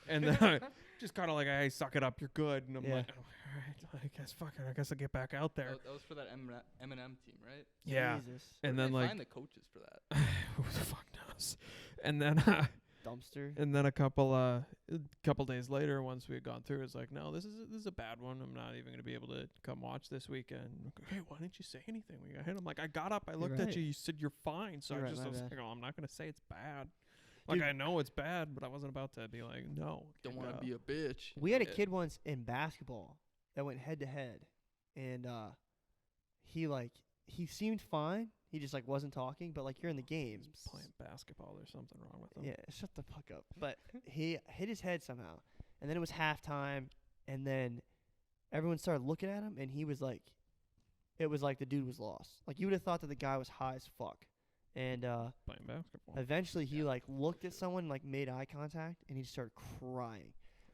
And then I just kind of like, hey, suck it up. You're good. And I'm Yeah. like, oh, all right, I guess, fuck it. I guess I'll get back out there. That was for that Eminem team, right? Yeah. Jesus. And Where then did they like, find the coaches for that. who the fuck knows? And then Dumpster. and then a couple days later, once we had gone through, it's like, no, this is a bad one. I'm not even going to be able to come watch this weekend. Hey, why didn't you say anything when you got hit? I'm like, I got up, I looked right. at you, you said you're fine. So You're I right, just my was bad. like, oh, I'm not going to say it's bad. Like, Dude. I know it's bad, but I wasn't about to be like, no. Don't kid, want no. to be a bitch. We had a Yeah. kid once in basketball that went head to head, and he seemed fine. He just like wasn't talking, but like you're in the game. He's playing basketball. There's something wrong with him. Yeah, shut the fuck up. But he hit his head somehow, and then it was halftime, and then everyone started looking at him, and he was like, it was like the dude was lost. Like you would have thought that the guy was high as fuck, and Playing basketball. eventually he like looked at someone, like made eye contact, and he just started crying.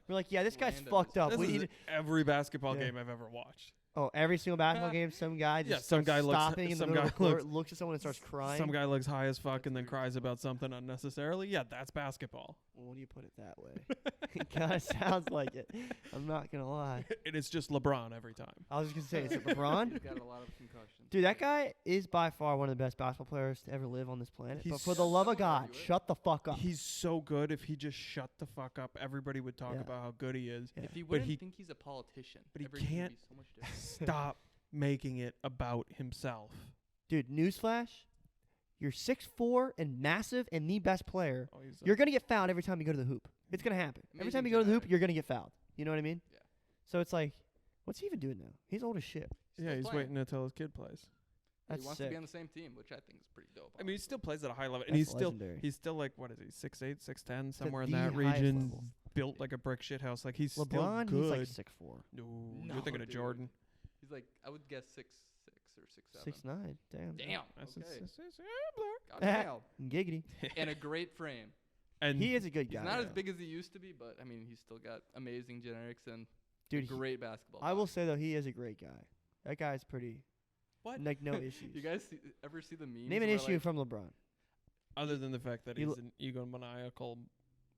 We're like, yeah, this guy's Random fucked as up. This We is need every basketball Yeah. game I've ever watched. every single basketball game, some guy just Yeah, some starts guy looks- stopping in the some middle of guy the court, looks at someone and starts crying. Some guy looks high as fuck That's and then weird. cries about something unnecessarily. Yeah, that's basketball. Well, when you put it that way, it kind of sounds like it. I'm not gonna lie. And it's just LeBron every time. I was just gonna say, is it LeBron? He's got a lot of concussions. Dude, that guy is by far one of the best basketball players to ever live on this planet. But He's for the love of so God, good. shut the fuck up. He's so good. If he just shut the fuck up, everybody would talk Yeah. about how good he is. Yeah. If he But wouldn't he- think he's a politician, but he everything would can't be so much different. Stop making it about himself. Dude, newsflash, you're 6'4" and massive and the best player. Oh, he's You're gonna get fouled every time you go to the hoop. It's gonna happen. Every Amazing time you go to the hoop, genetics. you're gonna get fouled. You know what I mean? Yeah. So it's like, what's he even doing now? He's old as shit. yeah, Still he's playing. waiting until his kid plays. That's he wants sick. to be on the same team, which I think is pretty dope. I mean, he still plays at a high level, and That's he's still legendary. like, what is he, 6'8", 6'10", At somewhere in the that highest region. level. Built like a brick shit house. Like he's LeBron, still he's good. like 6'4", No, No, you're thinking of dude. Jordan. He's like, I would guess 6'6" or 6'7". 6'9". Damn. Damn. That's Okay. yeah, Goddamn. Giggity. And a great frame. and He is a good guy. He's not as Yeah. big as he used to be, but I mean, he's still got amazing genetics and Dude, great basketball. I will body. say though, he is a great guy. That guy's pretty. What? Like no issues. You guys ever see the memes? Name an where, issue like, from LeBron. other than the fact that You he's an egomaniacal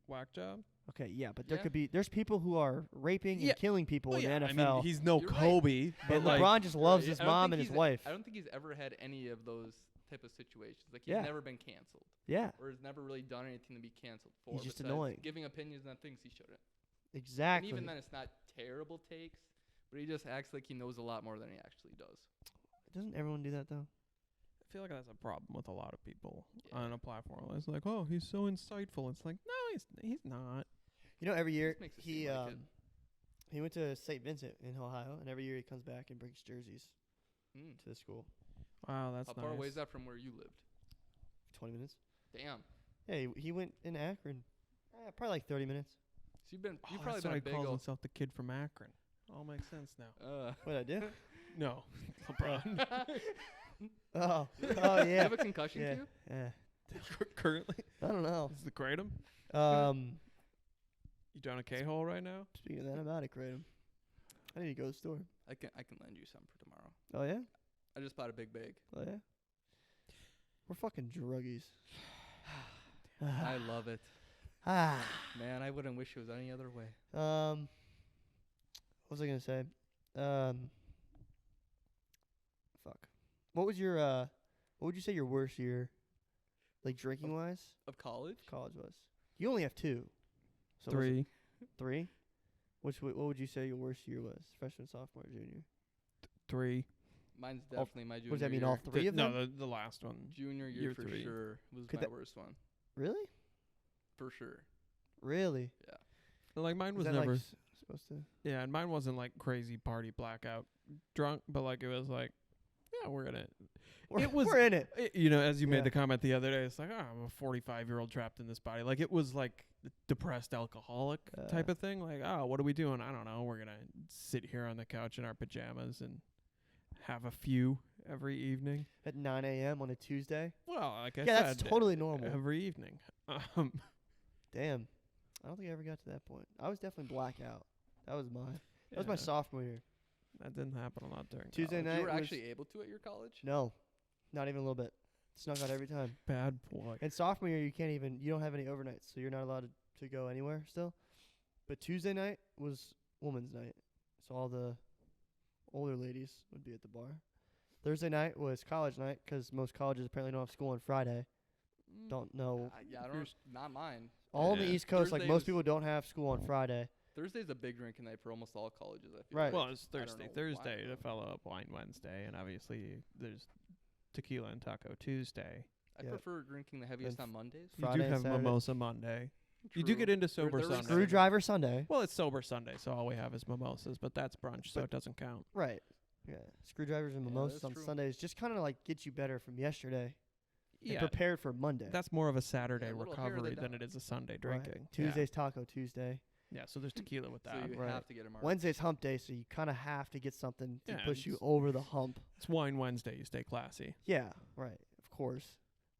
whack job. Okay, yeah, but there Yeah. could be. There's people who are raping Yeah. and killing people Well, in yeah, the I NFL. mean, he's no You're right. Kobe, but and like, LeBron just loves Right, his I don't mom think and his he's- wife. I don't think he's ever had any of those type of situations. Like he's Yeah. never been canceled, Yeah, or has never really done anything to be canceled for. He's just besides annoying. Giving opinions on things he shouldn't. exactly. And even then, it's not terrible takes, but he just acts like he knows a lot more than he actually does. Doesn't everyone do that though? I feel like that's a problem with a lot of people Yeah. on a platform. It's like, oh, he's so insightful. It's like, no, he's not. You know, every year Just makes it he seem like it. he went to St. Vincent in Ohio, and every year he comes back and brings jerseys Mm. to the school. Wow, that's How nice. far away is that from where you lived? 20 minutes. Damn. Yeah, he went in Akron. Probably like 30 minutes. So you've been, Oh, you've probably that's been why a he big calls old. himself the kid from Akron. All makes sense now. What I do? No, LeBron. Oh, You oh have yeah, a concussion yeah, too? yeah. Currently, I don't know. this is the kratom. Um, You down a K-hole right now? speaking of that, I'm out of kratom. I need to go to the store. I can lend you some for tomorrow. Oh yeah, I just bought a big bag. oh yeah. We're fucking druggies. I love it. Ah. Man, I wouldn't wish it was any other way. What was I gonna say? Fuck. What was your what would you say your worst year, like drinking wise, Of college? college was? You only have two. So was it 3. 3. What would you say your worst year was? Freshman, sophomore, junior. 3. Mine's All- definitely my junior What does that mean? year. All three of no, them? the last one. Junior year year for 3. sure was Could my that- worst one. Really? For sure. Really? Like mine Is was that never. like supposed to? Yeah, and mine wasn't like crazy party blackout drunk, but like it was like, yeah, we're gonna. It was- We're in it. You know, as you Yeah. made the comment the other day, it's like, oh, I'm a 45-year-old trapped in this body. Like it was like depressed alcoholic type of thing. Like, oh, what are we doing? I don't know. We're gonna sit here on the couch in our pajamas and have a few every evening. At 9 a.m. on a Tuesday. Well, like I Yeah, said, that's totally normal. every evening. Damn. I don't think I ever got to that point. I was definitely blackout. That was mine. That was my yeah, sophomore year. That didn't happen a lot during Tuesday college. night You were was- actually able to at your college? No, not even a little bit. Snuck out every time. Bad boy. And sophomore year, you don't have any overnights, so you're not allowed to go anywhere still. But Tuesday night was women's night, so all the older ladies would be at the bar. Thursday night was college night, 'cause most colleges apparently don't have school on Friday. Mm. Don't know. Yeah, I don't. Not mine. All on the Yeah. East Coast, like Thursday most was- people don't have school on Friday. Thursday's a big drinking night for almost all colleges. I feel Right. Well, it's I don't Thursday. know why, Thursday to but- follow up Wine Wednesday, and obviously there's Tequila and Taco Tuesday. I Yep. prefer drinking the heaviest f- on Mondays. You Friday do and have Saturday. mimosa Monday. You do True. get into There- sober there was Sunday. Screwdriver Sunday. Well, it's sober Sunday, so all we have is mimosas, but that's brunch, so But- it doesn't count. Right. Yeah. Screwdrivers and Yeah, mimosas that's on true. Sundays just kind of like get you better from yesterday. And Yeah, prepared for Monday. that's more of a Saturday Yeah, a little hair of the recovery than dog. it is a Sunday Right. drinking. Tuesday's Taco Tuesday. Yeah, so there's tequila with So that. you Right. have to get a mark. Wednesday's hump day, so you kind of have to get something to Yeah, push you it's- over the hump. It's Wine Wednesday. You stay classy. Yeah, right. Of course.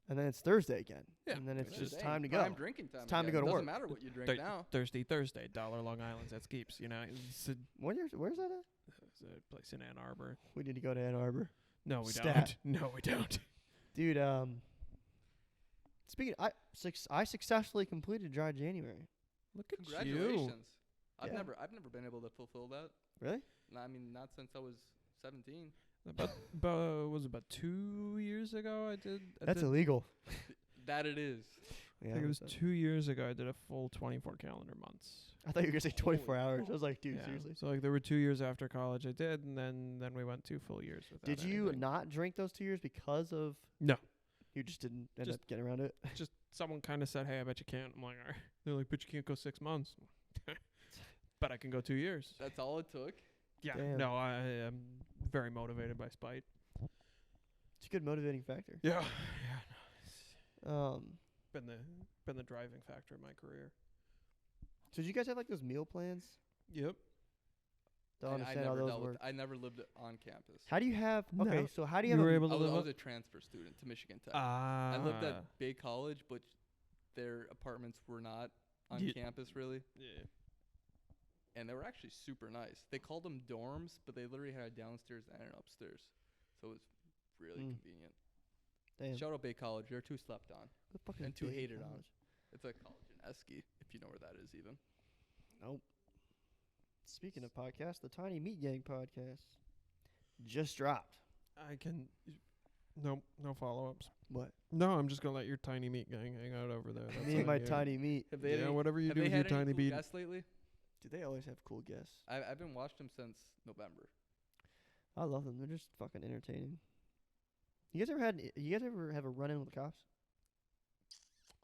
And then it's Thursday again. Yeah, And then it's yeah. just Dang, time to go. prime drinking time. It's time to again. go to Doesn't work. matter what you drink now. Thirsty Thursday, $1 Long Island's at Skeeps. You know, it's Where's that at? a place in Ann Arbor. We need to go to Ann Arbor. No, we Stat. don't. No, we don't. Dude, speaking I successfully completed dry January. Look at you. Congratulations. I've Yeah. never been able to fulfill that. Really? I mean, not since I was 17. About 2 years ago I did. That's illegal. That it is. I Yeah. think it was 2 years ago I did a full 24 calendar months. I thought you were gonna say 24 Holy hours. I was like, dude, Yeah. seriously. So like there were 2 years after college I did, and then we went 2 full years without Did you anything. not drink those 2 years because of? No. You just didn't end Just- up getting around it. Just someone kind of said, "Hey, I bet you can't." I'm like, all right. They're like, "But you can't go 6 months." But I can go 2 years. That's all it took. Yeah. Damn. No, I am very motivated by spite. It's a good motivating factor. Yeah. Been the driving factor in my career. So did you guys have like those meal plans? Yep. Don't I understand how never those dealt with. work. I never lived on campus. How do you have? No. Okay, so how do you You have? were a- able to I live was up? a transfer student to Michigan Tech. Ah. I lived at big college, but their apartments were not on Ye- campus really, Yeah. and they were actually super nice. They called them dorms, but they literally had a downstairs and an upstairs, so it was really Mm. convenient. Damn. Shout out Bay College, they're too slept on. What fucking and too big hated on. college? It's a college in Esky, if you know where that is even. Nope. Speaking of podcasts, the Tiny Meat Gang podcast just dropped. I can. No follow-ups. What? No, I'm just gonna let your tiny meat gang hang out over there. That's Me and all my you. tiny meat. Have they Yeah, any, whatever you have do they with your had any tiny cool meat. guests lately? Do they always have cool guests? I've been watching them since November. I love them. They're just fucking entertaining. You guys ever have a run-in with the cops?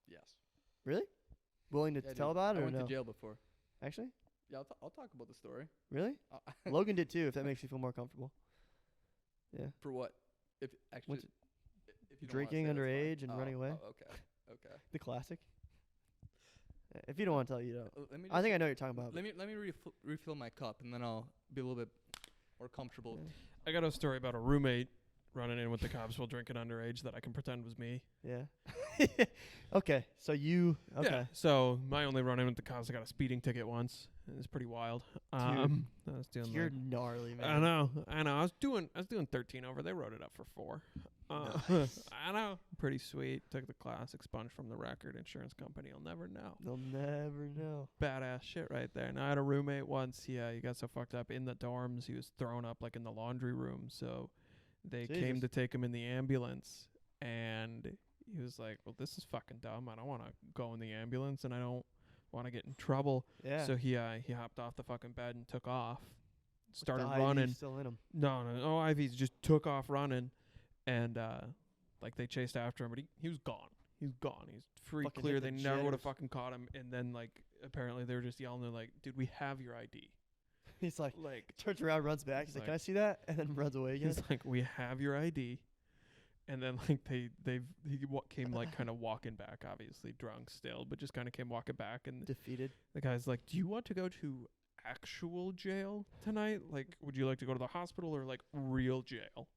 Yes. Really? Willing to Yeah, tell dude. about it I or went no? to jail before. Actually, Yeah, I'll talk about the story. really? Uh, Logan did too. If that makes you feel more comfortable. Yeah. For what? If actually, What's if you don't wanna drinking say, that's fine. underage and running away? Oh, okay. Okay. The classic. If you don't want to tell, you don't. Let me I think just- I know what you're talking about. Let me refill my cup, and then I'll be a little bit more comfortable. Yeah. I got a story about a roommate running in with the cops while drinking underage that I can pretend was me. Yeah. Okay. So you. Okay. Yeah. So my only run in with the cops, I got a speeding ticket once. It was pretty wild. I was doing. You're like- gnarly, man. I know. I was doing 13 over. They wrote it up for 4. Nice. I know. Pretty sweet. Took the class, expunged from the record. Insurance company will never know. They'll never know. Badass shit right there. Now I had a roommate once. Yeah, he got so fucked up in the dorms. He was thrown up like in the laundry room. So they came Jesus. to take him in the ambulance, and he was like, "Well, this is fucking dumb. I don't want to go in the ambulance, and I don't want to get in trouble." Yeah. So he hopped off the fucking bed and took off. Started The IV's running. Still in him. No, IVs just took off running, and like they chased after him, but he was gone. He's gone. He's free, Fucking clear. hit They the never would have jitters. fucking caught him. And then like apparently they were just yelling. They're like, "Dude, we have your ID." He's like, Like turns around, runs back. He's like, "Can I see that?" And then runs away again. he's like, "We have your ID." And then like he came like kind of walking back, obviously drunk still, but just kind of came walking back. And Defeated. the guy's like, "Do you want to go to actual jail tonight? Like, would you like to go to the hospital or like real jail?"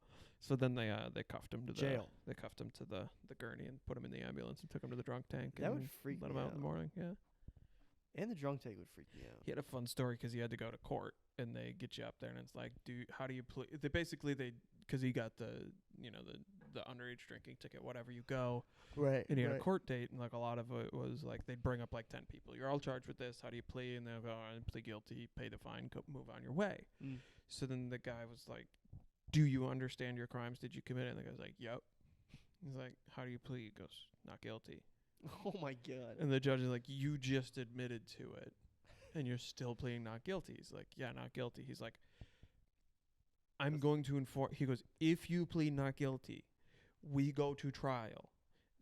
So then they cuffed him to the Jail. They cuffed him to the gurney and put him in the ambulance and took him to the drunk tank. That and would freak let me him out in the out. morning. Yeah, And the drunk take would freak me out. he had a fun story because he had to go to court and they get you up there and it's like, dude, how do you play? They basically because he got the the underage drinking ticket, whatever you go. Right. And he had a court date, and like a lot of it was like they'd bring up like 10 people. You're all charged with this. How do you plea? And they'll go, I plead guilty, pay the fine, go move on your way. Mm. So then the guy was like, "Do you understand your crimes? Did you commit it?" And the guy's like, "Yep." He's like, "How do you plead?" He goes, "Not guilty." Oh my god. And the judge is like, "You just admitted to it, and you're still pleading not guilty." He's like, "Yeah, not guilty." He's like, "I'm going to inform." He goes, "If you plead not guilty, we go to trial,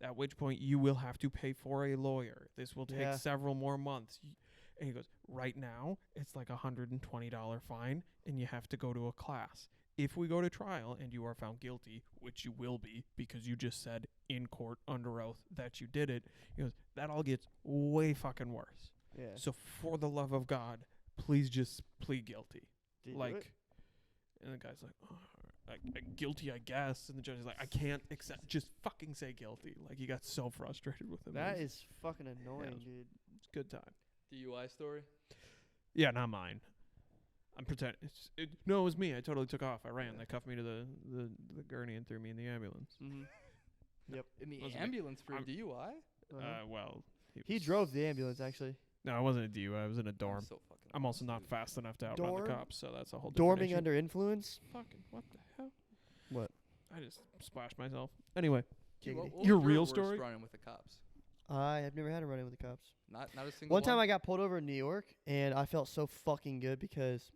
at which point you will have to pay for a lawyer. This will take Yeah. several more months. And he goes, right now, it's like $120 fine, and you have to go to a class. If we go to trial and you are found guilty, which you will be because you just said in court under oath that you did it, he goes, that all gets way fucking worse. Yeah. So for the love of God, please just plead guilty. Did you do Like, it? and the guy's like, oh, guilty, I guess. And the judge is like, I can't accept. Just fucking say guilty. Like, he got so frustrated with him. That It was- is fucking annoying, was- dude. it's a good time. DUI story. Yeah, not mine. I'm pretending. No, it was me. I totally took off. I ran. Yeah. They cuffed me to the gurney and threw me in the ambulance. Mm-hmm. Yep. In the Wasn't me. ambulance for I'm- DUI. Well, He was- drove the ambulance, actually. No, I wasn't a DUI. I was in a dorm. I'm so fucking I'm also not dude. fast enough to outrun Dorm? the cops, so that's a whole different Dorming issue. under influence? Fucking what the hell? What? I just splashed myself. Anyway, Dude, Giggity. what Your was real worst story? Running with the cops. I have never had a run-in with the cops. Not a single One time I got pulled over in New York, and I felt so fucking good because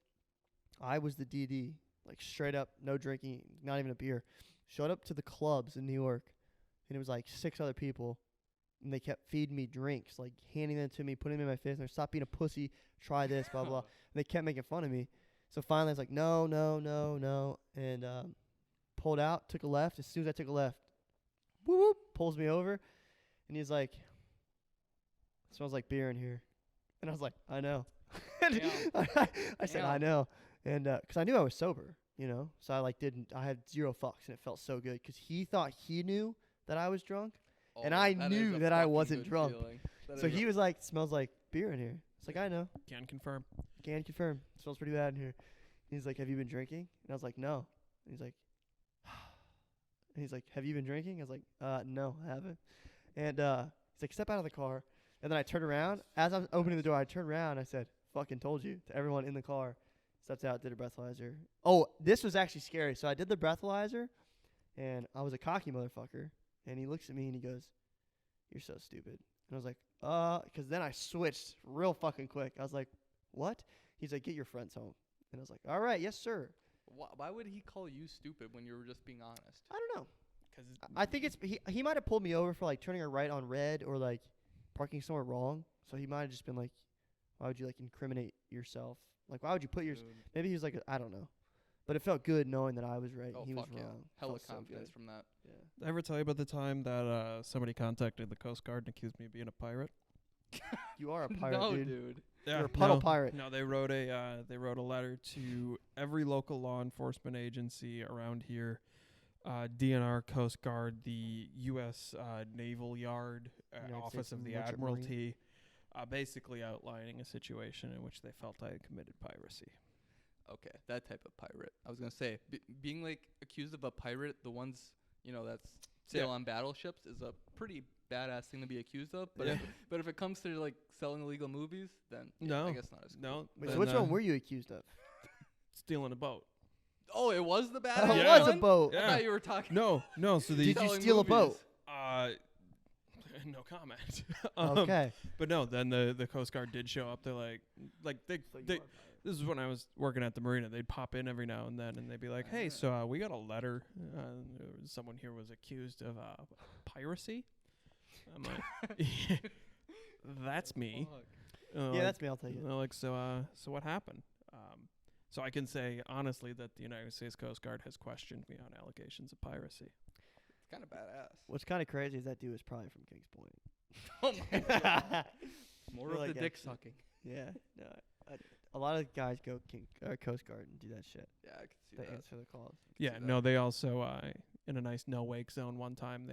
I was the DD. Like, straight up, no drinking, not even a beer. Showed up to the clubs in New York, and it was like 6 other people, and they kept feeding me drinks, like handing them to me, putting them in my face, and they're, stop being a pussy, try this, blah, blah. And they kept making fun of me. So finally I was like, no, and pulled out, took a left. As soon as I took a left, whoop, whoop, pulls me over, and he's like, smells like beer in here. And I was like, I know. And I said, I Damn. know. And 'cause I knew I was sober, you know. So I had 0 fucks, and it felt so good 'cause he thought he knew that I was drunk. and I that is knew a that I fucking wasn't good drunk. feeling. That So is a- he was like, smells like beer in here. It's like, I know. can confirm. Can confirm. Smells pretty bad in here. He's like, have you been drinking? And I was like, no. And he's like, and he's like, have you been drinking? I was like, no, I haven't. And he's like, step out of the car. And then I turned around. As I'm opening the door, I turned around. I said, fucking told you, to everyone in the car. Stepped out, did a breathalyzer. Oh, this was actually scary. So I did the breathalyzer, and I was a cocky motherfucker. And he looks at me and he goes, you're so stupid. And I was like, because then I switched real fucking quick. I was like, what? He's like, get your friends home. And I was like, all right, yes, sir. Why would he call you stupid when you were just being honest? I don't know. Because I think it's he might have pulled me over for like turning a right on red or like parking somewhere wrong. So he might have just been like, why would you like incriminate yourself? Like, why would you put your? Dude. Maybe he was like, I don't know. But it felt good knowing that I was right. Oh He was fuck yeah! wrong. Hella Felt so confidence good. from that. Yeah. Did I ever tell you about the time that somebody contacted the Coast Guard and accused me of being a pirate? You are a pirate, no, dude. Yeah, You're a puddle no, pirate. No, they wrote a letter to every local law enforcement agency around here, DNR, Coast Guard, the U.S. Naval Yard, United Office States of the Merchant Marine. Admiralty, basically outlining a situation in which they felt I had committed piracy. Okay, that type of pirate. I was gonna say, being like accused of a pirate, the ones that's sail Yeah. on battleships, is a pretty badass thing to be accused of. But Yeah. but if it comes to like selling illegal movies, then yeah, No, I guess not as cool. No, Wait, so then, which one were you accused of? stealing a boat? Oh, it was the Oh, badass it Yeah. was a one? boat. I Yeah. thought you were talking. No, so the Did you selling steal a boat? movies. no comment. Okay. But no, then the Coast Guard did show up. They're like they So you they are a pirate. this is when I was working at the marina. They'd pop in every now and then, and they'd be like, "Hey, so we got a letter. Someone here was accused of piracy." I'm like, "That's me." Fuck. Yeah, that's me. I'll tell you. They're like, so what happened? So I can say honestly that the United States Coast Guard has questioned me on allegations of piracy. It's kind of badass. What's kind of crazy is that dude is probably from Kings Point. Oh my god. More Really of the good dick shit. sucking. Yeah. No, a lot of guys go Coast Guard and do that shit. Yeah, I could see They that. answer the calls. Yeah, that. no, they also in a nice no wake zone one time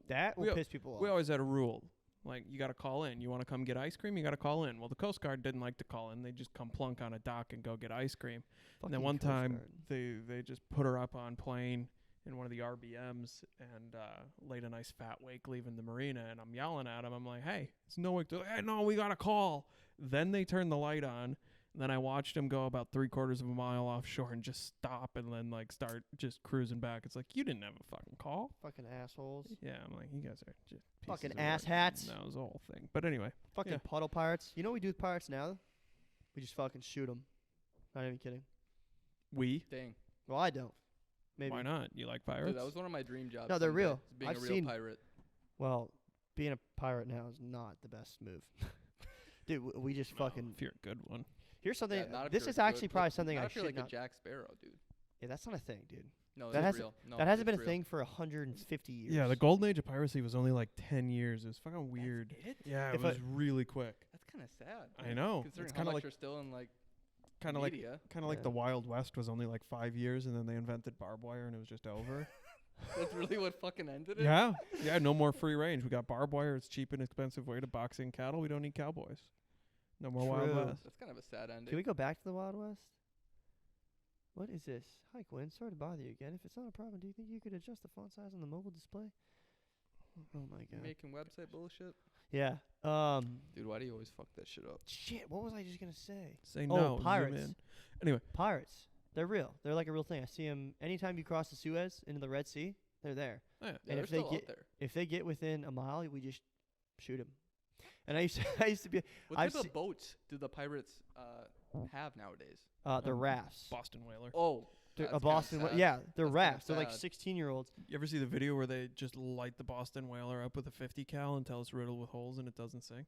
That will We al- piss people off. we always had a rule. Like, you got to call in. You want to come get ice cream? You got to call in. Well, the Coast Guard didn't like to call in. They just come plunk on a dock and go get ice cream. And then Fucking one Coast time, Guard. they just put her up on plane in one of the RBMs and laid a nice fat wake leaving the marina. And I'm yelling at them. I'm like, hey, it's no wake. They're like, hey, no, we got to call. Then they turned the light on. And then I watched them go about 3/4 of a mile offshore and just stop and then, like, start just cruising back. It's like, you didn't have a fucking call. Fucking assholes. Yeah, I'm like, you guys are just Fucking pieces of work. asshats. That was the whole thing. But anyway, Fucking Yeah. puddle pirates. You know what we do with pirates now? We just fucking shoot them. Not even kidding. Dang. Well, I don't. Maybe. why not? You like pirates? Dude, that was one of my dream jobs. No, they're someday, real. is being I've a real seen- pirate. Well, being a pirate now is not the best move. Dude, we just Well, fucking. if you're a good one. Here's something. Yeah, not if This you're is good, actually probably like, something not I if you're should like not. a Jack Sparrow, dude. Yeah, that's not a thing, dude. No, That it's hasn't- real. No, that hasn't it's been a real. thing for 150 years. Yeah, the golden age of piracy was only like 10 years. It was fucking weird. It? Yeah, it If I- was really quick. That's kind of sad. I know. Considering It's how kind of much like you're still in like kind of like media. like Yeah. the Wild West was only like 5 years, and then they invented barbed wire, and it was just over. That's really what fucking ended it. Yeah, yeah. No more free range. We got barbed wire. It's cheap and expensive way to box in cattle. We don't need cowboys. No more Wild True. West. That's kind of a sad ending. Can we go back to the Wild West? What is this? Hi, Gwen. Sorry to bother you again. If it's not a problem, do you think you could adjust the font size on the mobile display? Oh my You god. making website bullshit, Yeah. dude. Why do you always fuck that shit up? Shit. What was I just gonna say? Say Oh, no. zoom pirates. in. Pirates. They're real. They're like a real thing. I see them anytime you cross the Suez into the Red Sea. They're there. Oh, yeah. Yeah, And they're if they still get- out there. If they get within a mile, we just shoot them. And I used to, I used to be What I've type se- of boats do the pirates the nowadays? the Um, rafts. Boston whaler. Oh, They're that's a kinda Boston. sad. Yeah, they're That's kinda rafts. They're like sad. 16-year-olds. You ever see the video where they just light the Boston whaler up with a 50 cal until it's riddled with holes and it doesn't sink?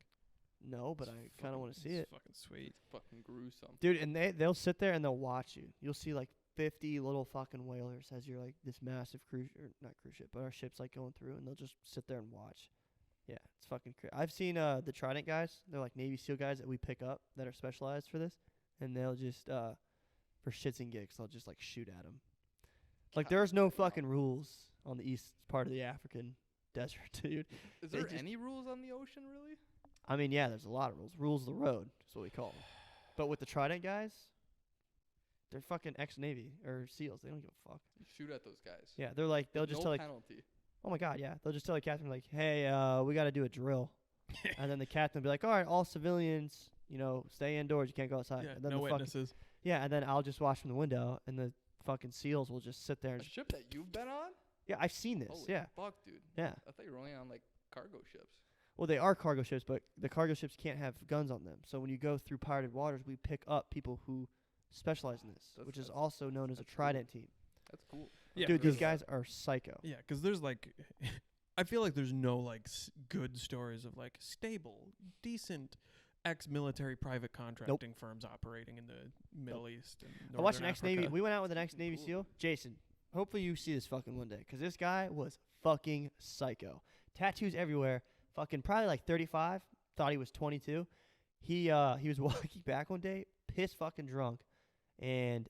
No, but It's I kind fucking- of want to see it's it, fucking sweet. It's fucking gruesome. dude. And they'll sit there and they'll watch you. You'll see like 50 little fucking whalers as you're like this massive cruise or not cruise ship, but our ship's like going through, and they'll just sit there and watch. Yeah, it's fucking crazy. I've seen the Trident guys. They're like Navy SEAL guys that we pick up that are specialized for this, and they'll just for shits and gigs, they'll just like shoot at them. Like there's no fucking rules on the east part of the African desert, dude. Is They there just- any rules on the ocean, really? I mean, yeah, there's a lot of rules. Rules of the road is what we call 'em. But with the Trident guys, they're fucking ex-Navy or SEALs. They don't give a fuck. You shoot at those guys. Yeah, they're like they'll There's just no tell like, penalty. oh my god, yeah, they'll just tell the captain like, hey, we got to do a drill, and then the captain will be like, all right, all civilians, stay indoors. You can't go outside. Yeah, And then no the fucking- witnesses. yeah, and then I'll just watch from the window, and the fucking SEAls will just sit there and A ship that you've been on? yeah, I've seen this. Holy Yeah, fuck, dude. yeah. I thought you were only on like cargo ships. Well, they are cargo ships, but the cargo ships can't have guns on them. So when you go through pirated waters, we pick up people who specialize in this, which is also known as a that's cool. Trident team. That's cool. Yeah, Dude, these 'cause- guys are psycho. Yeah, because there's like, I feel like there's no like good stories of like stable, decent ex-military private contracting firms operating in the Middle East. And I watched an Northern ex-Navy. Africa. We went out with an ex-Navy Cool. SEAL, Jason. Hopefully you see this fucking one day, 'cause this guy was fucking psycho. Tattoos everywhere. Fucking probably like 35. Thought he was 22. He was walking back one day, pissed fucking drunk, and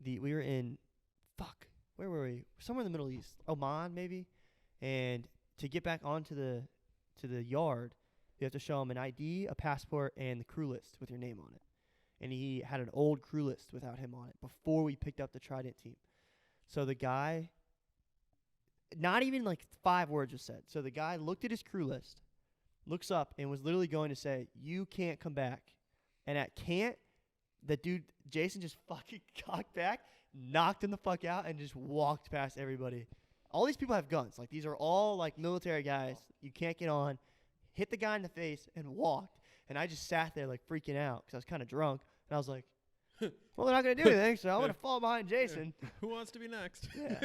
we were in where were we? Somewhere in the Middle East, Oman maybe. And to get back onto the yard, you have to show him an ID, a passport, and the crew list with your name on it. And he had an old crew list without him on it before we picked up the Trident team. So the guy, not even like 5 words was said. So the guy looked at his crew list, looks up, and was literally going to say, "You can't come back." And at can't, the dude, Jason, just fucking cocked back, knocked him the fuck out, and just walked past everybody. All these people have guns. Like, these are all, like, military guys. You can't get on. Hit the guy in the face and walked. And I just sat there, like, freaking out because I was kind of drunk. And I was like, well, they're not going to do anything, so I'm going to fall behind Jason. Who wants to be next? Yeah.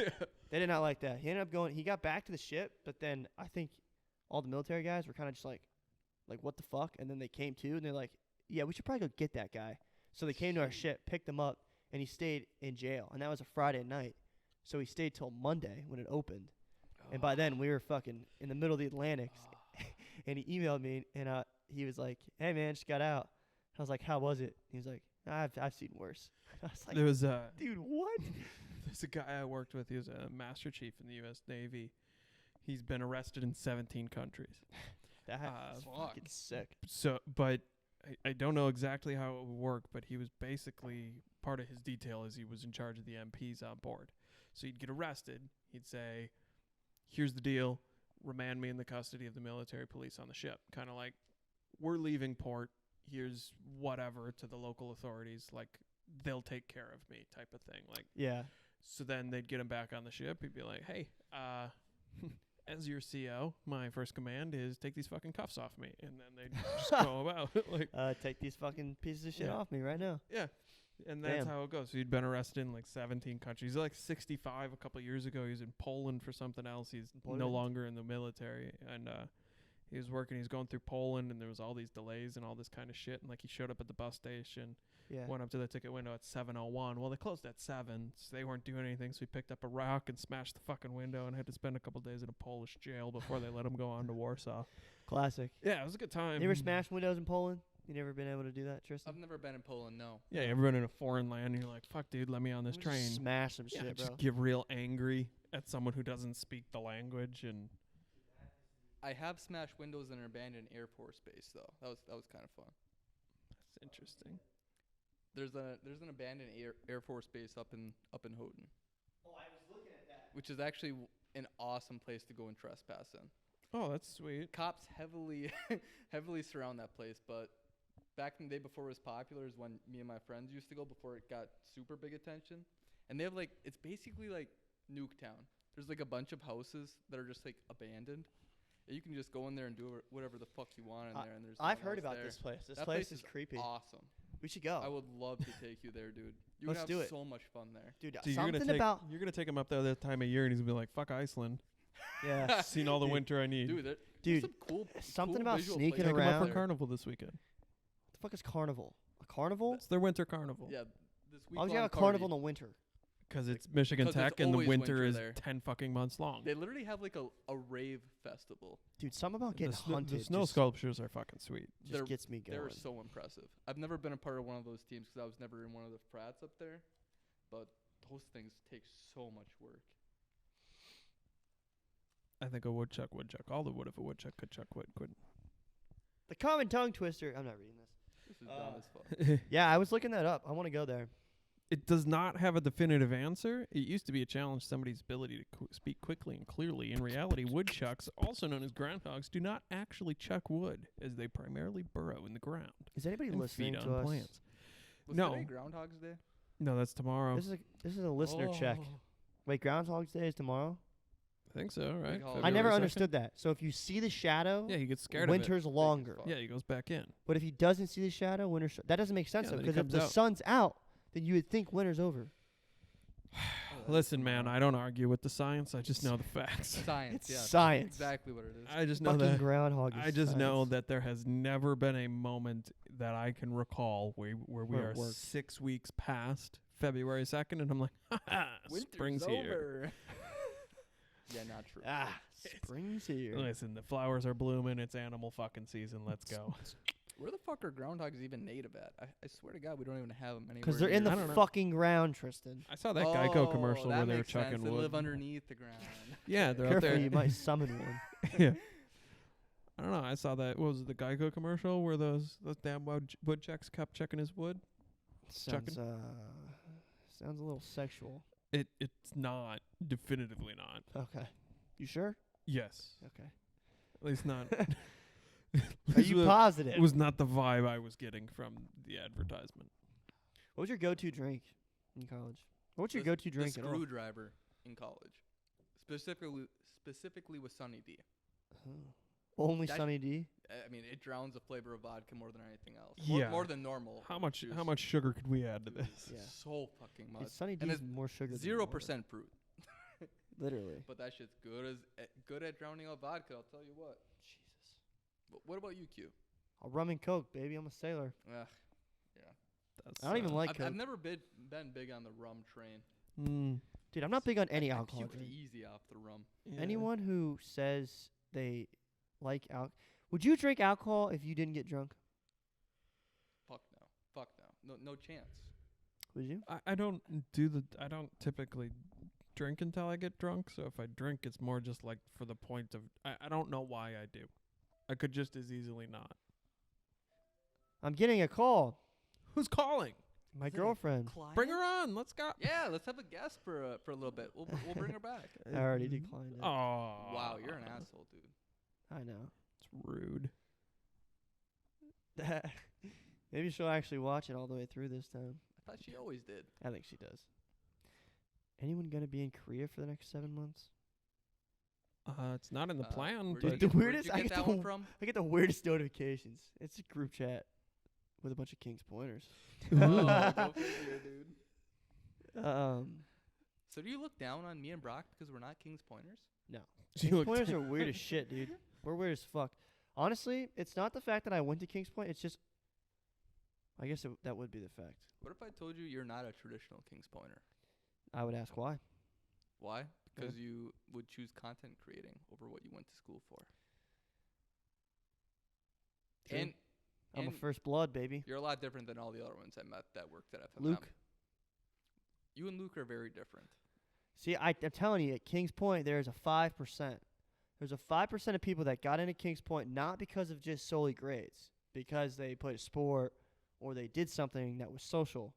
They did not like that. He ended up going, he got back to the ship, but then I think all the military guys were kind of just like, what the fuck? And then they came to, and they're like, yeah, we should probably go get that guy. So they came to our ship, picked him up, and he stayed in jail. And that was a Friday night. So he stayed till Monday when it opened. And by then, we were fucking in the middle of the Atlantic. And he emailed me, and he was like, hey, man, just got out. I was like, how was it? He was like, I've seen worse. I was like, There was dude, what? there's a guy I worked with. He was a master chief in the U.S. Navy. He's been arrested in 17 countries. That's fuck. fucking sick. So, but I don't know exactly how it would work, but he was basically, part of his detail is he was in charge of the MPs on board. So he'd get arrested. He'd say, here's the deal. Remand me in the custody of the military police on the ship. Kind of like, we're leaving port. Here's whatever to the local authorities. Like, they'll take care of me type of thing. Like, Yeah. so then they'd get him back on the ship. He'd be like, hey, as your CO, my first command is take these fucking cuffs off me. And then they'd just go about. Like, Take these fucking pieces of shit Yeah. off me right now. yeah. And that's Damn. how it goes. So he'd been arrested in like 17 countries. He's like 65 a couple of years ago. He was in Poland for something else. He's no Poland? longer in the military. And he was working. He's going through Poland, and there was all these delays and all this kind of shit. And like he showed up at the bus station, Yeah. went up to the ticket window at 7:01. Well, they closed at 7, so they weren't doing anything. So he picked up a rock and smashed the fucking window and had to spend a couple days in a Polish jail before they let him go on to Warsaw. Classic. Yeah, it was a good time. You ever smashed windows in Poland? You never been able to do that, Tristan? I've never been in Poland. No. Yeah, you ever been in a foreign land and you're like, fuck, dude, let me on this Just train. Smash some Yeah, shit, just bro. get real angry at someone who doesn't speak the language. And I have smashed windows in an abandoned Air Force base though. That was kind of fun. that's interesting. There's an abandoned Air Force base up in Houghton. Oh, I was looking at that. Which is actually an awesome place to go and trespass in. Oh, that's sweet. Cops heavily heavily surround that place, but back in the day before it was popular is when me and my friends used to go before it got super big attention. And they have like, it's basically like Nuketown. There's like a bunch of houses that are just like abandoned. And you can just go in there and do whatever the fuck you want in there. And there's I've no one heard else about there. this place. This That place is creepy. Awesome. We should go. I would love to take you there, dude. You would Let's have do it. so much fun there. Dude, So something about... you're gonna take him up there that time of year, and he's gonna be like, "Fuck Iceland, Yeah. seen all the Dude. winter I need." Dude, there's Dude, some cool something cool about visual sneaking Take places him up for around. carnival this weekend. What the fuck is carnival? A carnival? It's their winter carnival. Yeah, this week. Why would you have a carnival in the winter? Because it's Michigan 'Cause it's Tech, and the always winter winter is there. 10 fucking months long. They literally have like a rave festival. Dude, something about And getting the, sno- hunted the snow just, sculptures are fucking sweet. They're- gets me going. They're so impressive. I've never been a part of one of those teams because I was never in one of the frats up there. But those things take so much work. I think a woodchuck. All the wood of a woodchuck could chuck wood. Could. The common tongue twister. I'm not reading this. This is dumb as fuck. Yeah, I was looking that up. I want to go there. It does not have a definitive answer. It used to be a challenge somebody's ability to speak quickly and clearly. In reality, woodchucks, also known as groundhogs, do not actually chuck wood, as they primarily burrow in the ground Is anybody and listening feed to on us? plants. Was No. today Groundhog's Day? No, that's tomorrow. This is a listener check. Oh. Wait, Groundhog's Day is tomorrow? I think so, right? holiday. I never February 2nd? understood that. So if you see the shadow, Yeah, he gets scared winter's longer. fuck. of it. Yeah, he goes back in. But if he doesn't see the shadow, winter's... That doesn't make sense, Yeah, though, then he because if comes the out. sun's out, then you would think winter's over. Listen, man, I don't argue with the science. I just know the facts. Science, It's yeah. science. Exactly what it is. I just know Fucking that. groundhog is I just know science. that there has never been a moment that I can recall where we Where are it worked. 6 weeks past February 2nd, and I'm like, Winter's spring's over. here. Yeah, not true. Ah, spring's here. Listen, the flowers are blooming. It's animal fucking season. Let's go. Where the fuck are groundhogs even native at? I swear to God, we don't even have them anywhere. Because they're in the I don't know. fucking ground, Tristan. I saw that Geico commercial that where they were makes sense. chucking They wood. live underneath the ground. Yeah, they're out Careful, there. you might summon one. Yeah. I don't know. I saw that. What was it, the Geico commercial where those damn woodchucks kept checking his wood? Sounds a little sexual. It's not. Definitively not. Okay. You sure? Yes. Okay. At least not. Are you positive? It was not the vibe I was getting from the advertisement. What was your go-to drink in college? What's your The- go-to drink The at all? screwdriver in college, specifically with Sunny D. Only That- Sunny D? I mean, it drowns the flavor of vodka more than anything else. Yeah. More than normal. How much juice. sugar could we add to Dude, this? Yeah. So fucking much. It's Sunny And D is it's more sugar than 0% fruit. water. Literally. But that shit's good at drowning out vodka. I'll tell you what. Jesus. What about you, Q? A rum and Coke, baby. I'm a sailor. Ugh. That's, I don't even like I've Coke. never been big on the rum train. Dude, I'm not big on any I alcohol puked drink. easy off the rum. yeah. Anyone who says they like alcohol. Would you drink alcohol if you didn't get drunk? Fuck no. Fuck no. No chance. Would you? I don't typically drink until I get drunk. So if I drink, it's more just like for the point of I don't know why I do. I could just as easily not. I'm getting a call. Who's calling? My girlfriend. Bring her on. Let's go. Yeah, let's have a guest for a little bit. We'll bring her back. I already declined it. Oh. Wow, you're an asshole, dude. I know. It's rude. Maybe she'll actually watch it all the way through this time. I thought she always did. I think she does. Anyone gonna be in Korea for the next 7 months? It's not in the plan, Where'd you but The get- where'd weirdest- you I get get that the one from? I get the weirdest notifications. It's a group chat with a bunch of Kings Pointers. Oh, go figure, dude. So do you look down on me and Brock because we're not King's Pointers? No. You Kings look Pointers are weird as shit, dude. We're weird as fuck. Honestly, it's not the fact that I went to Kings Point. It's just, I guess that would be the fact. What if I told you you're not a traditional Kings Pointer? I would ask why. Why? Because you would choose content creating over what you went to school for. True. And I'm a first blood, baby. you're a lot different than all the other ones I met that worked at FMM. Luke. You and Luke are very different. See, I'm telling you, at Kings Point, there's a 5%. There's a 5% of people that got into Kings Point not because of just solely grades, because they played a sport or they did something that was social.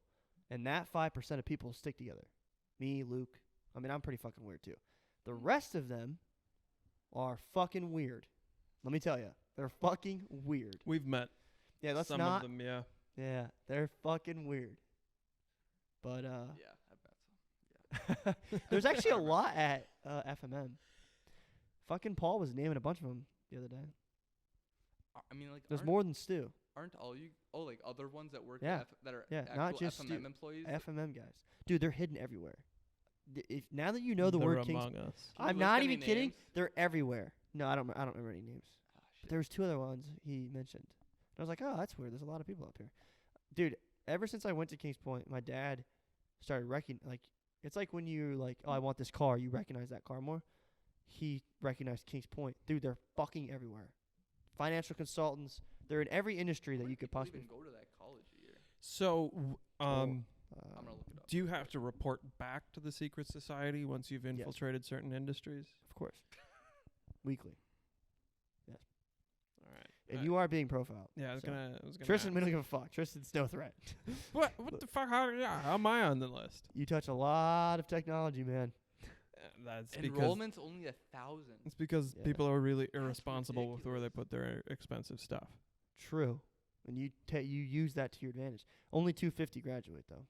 And that 5% of people stick together. Me, Luke. I mean, I'm pretty fucking weird, too. The rest of them are fucking weird. Let me tell you. They're fucking weird. We've met Yeah, let's some not. of them, yeah. Yeah, they're fucking weird. But, Yeah, I bet so. there's actually a lot at FMM. Fucking Paul was naming a bunch of them the other day. I mean, like, There's more than Stu. aren't all you? Oh, like other ones that work Yeah. that are Yeah, actual not just FMM employees. FMM guys. Dude, they're hidden everywhere. If now that you know the They're word Kings, among us. Can you I'm list not any even kidding. names? They're everywhere. No, I don't remember any names. Ah, But shit. there was 2 other ones he mentioned. I was like, oh, that's weird. There's a lot of people up here. Dude, ever since I went to Kings Point, my dad started it's like when you like, oh, I want this car, you recognize that car more. He recognized Kings Point. Dude, they're fucking everywhere. Financial consultants, they're in every industry that Where you do could people possibly. even go to that college year? So, I'm gonna look it up. do you have to report back to the secret society once you've infiltrated certain industries? Of course. Weekly. All right. And you are being profiled. Yeah, I was so. gonna. Tristan, ask. we don't give a fuck. Tristan's no threat. What the fuck? How am I on the list? You touch a lot of technology, man. That's Enrollment's only 1,000. It's because Yeah. people are really irresponsible with where they ridiculous. put their expensive stuff. True. And you use that to your advantage. Only 250 graduate, though.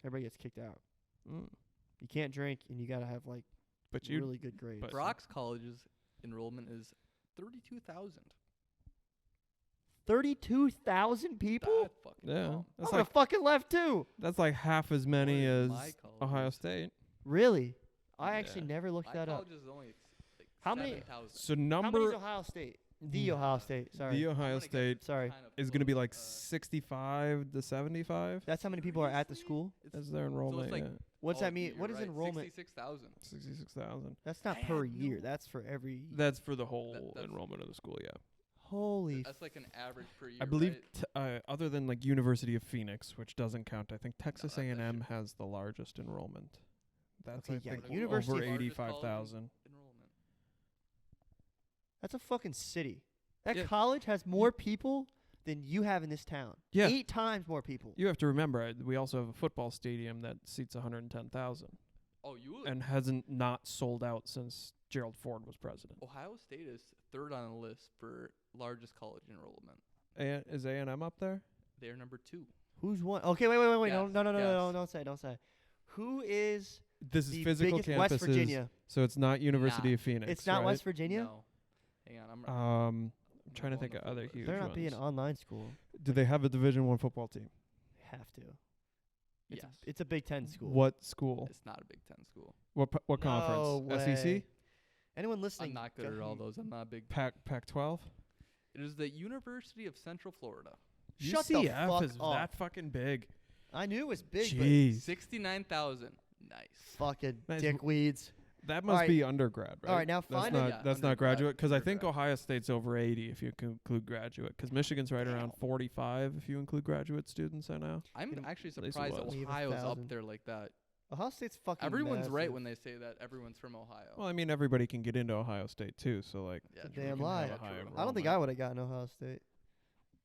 Everybody gets kicked out. You can't drink, and you got to have, like, But you really good grades. but- Brock's college's enrollment is 32,000. 32,000 people? That fucking yeah, bomb. I that's would like have fucking left, too. that's like half as many More as than my college Ohio is. State. Really? I actually Yeah. never looked My that up. college is only like How many- 7,000. So How many is number Ohio State? The Ohio State. Sorry. the I'm Ohio gonna get State Sorry. kind of is going to be close. like 65 to 75. That's how many people are at the school? It's That's their enrollment. like- yeah. What's oh, that mean? you're What is right, enrollment? 66,000. 66,000. That's not I per had year. no- That's for every. That's for the whole that's- enrollment of the school. Yeah. Holy. That's like an average per year. I believe, right? other than like University of Phoenix, which doesn't count, I think Texas that A&M should- has the largest enrollment. That's Okay, I yeah, think University over of- Largest college 85,000. enrollment. That's a fucking city. That Yeah. college has more people than you have in this town. Yeah. 8 times more people. You have to remember, we also have a football stadium that seats 110,000 Oh, you and hasn't not sold out since Gerald Ford was president. Ohio State is third on the list for largest college enrollment. Is A&M up there? They're number 2. Who's one? Okay, wait. Guess, No, guess. don't say. Who is This is the physical biggest West campuses, Virginia? so it's not University Nah. of Phoenix. It's not right? West Virginia? No. Hang on, I'm trying to go think on of the other flip huge list. They're not being an ones. online school. Do they have a Division I football team? They have to. Yes. It's a Big Ten school. What school? It's not a Big Ten school. What No conference? way. SEC? Anyone listening? I'm not good at all those. I'm not a big. Pac-12? It is the University of Central Florida. Shut the UCF fuck is up. that fucking big. I knew it was big, Jeez. 69,000. Nice. but fucking Nice. dickweeds. That must Alright. be undergrad, right? All right, now That's find not it. Yeah, that's not undergrad, graduate because I think undergrad. Ohio State's over 80 if you include graduate because Michigan's right around 45 if you include graduate students. I know. I'm You know, actually at least it surprised was. We have Ohio's 1,000. up there like that. Ohio State's fucking. Everyone's right massive. when they say that everyone's from Ohio. Well, I mean everybody can get into Ohio State too, so like yeah, It's a true. damn can lie. have a high I don't think enrollment. I would have gotten Ohio State.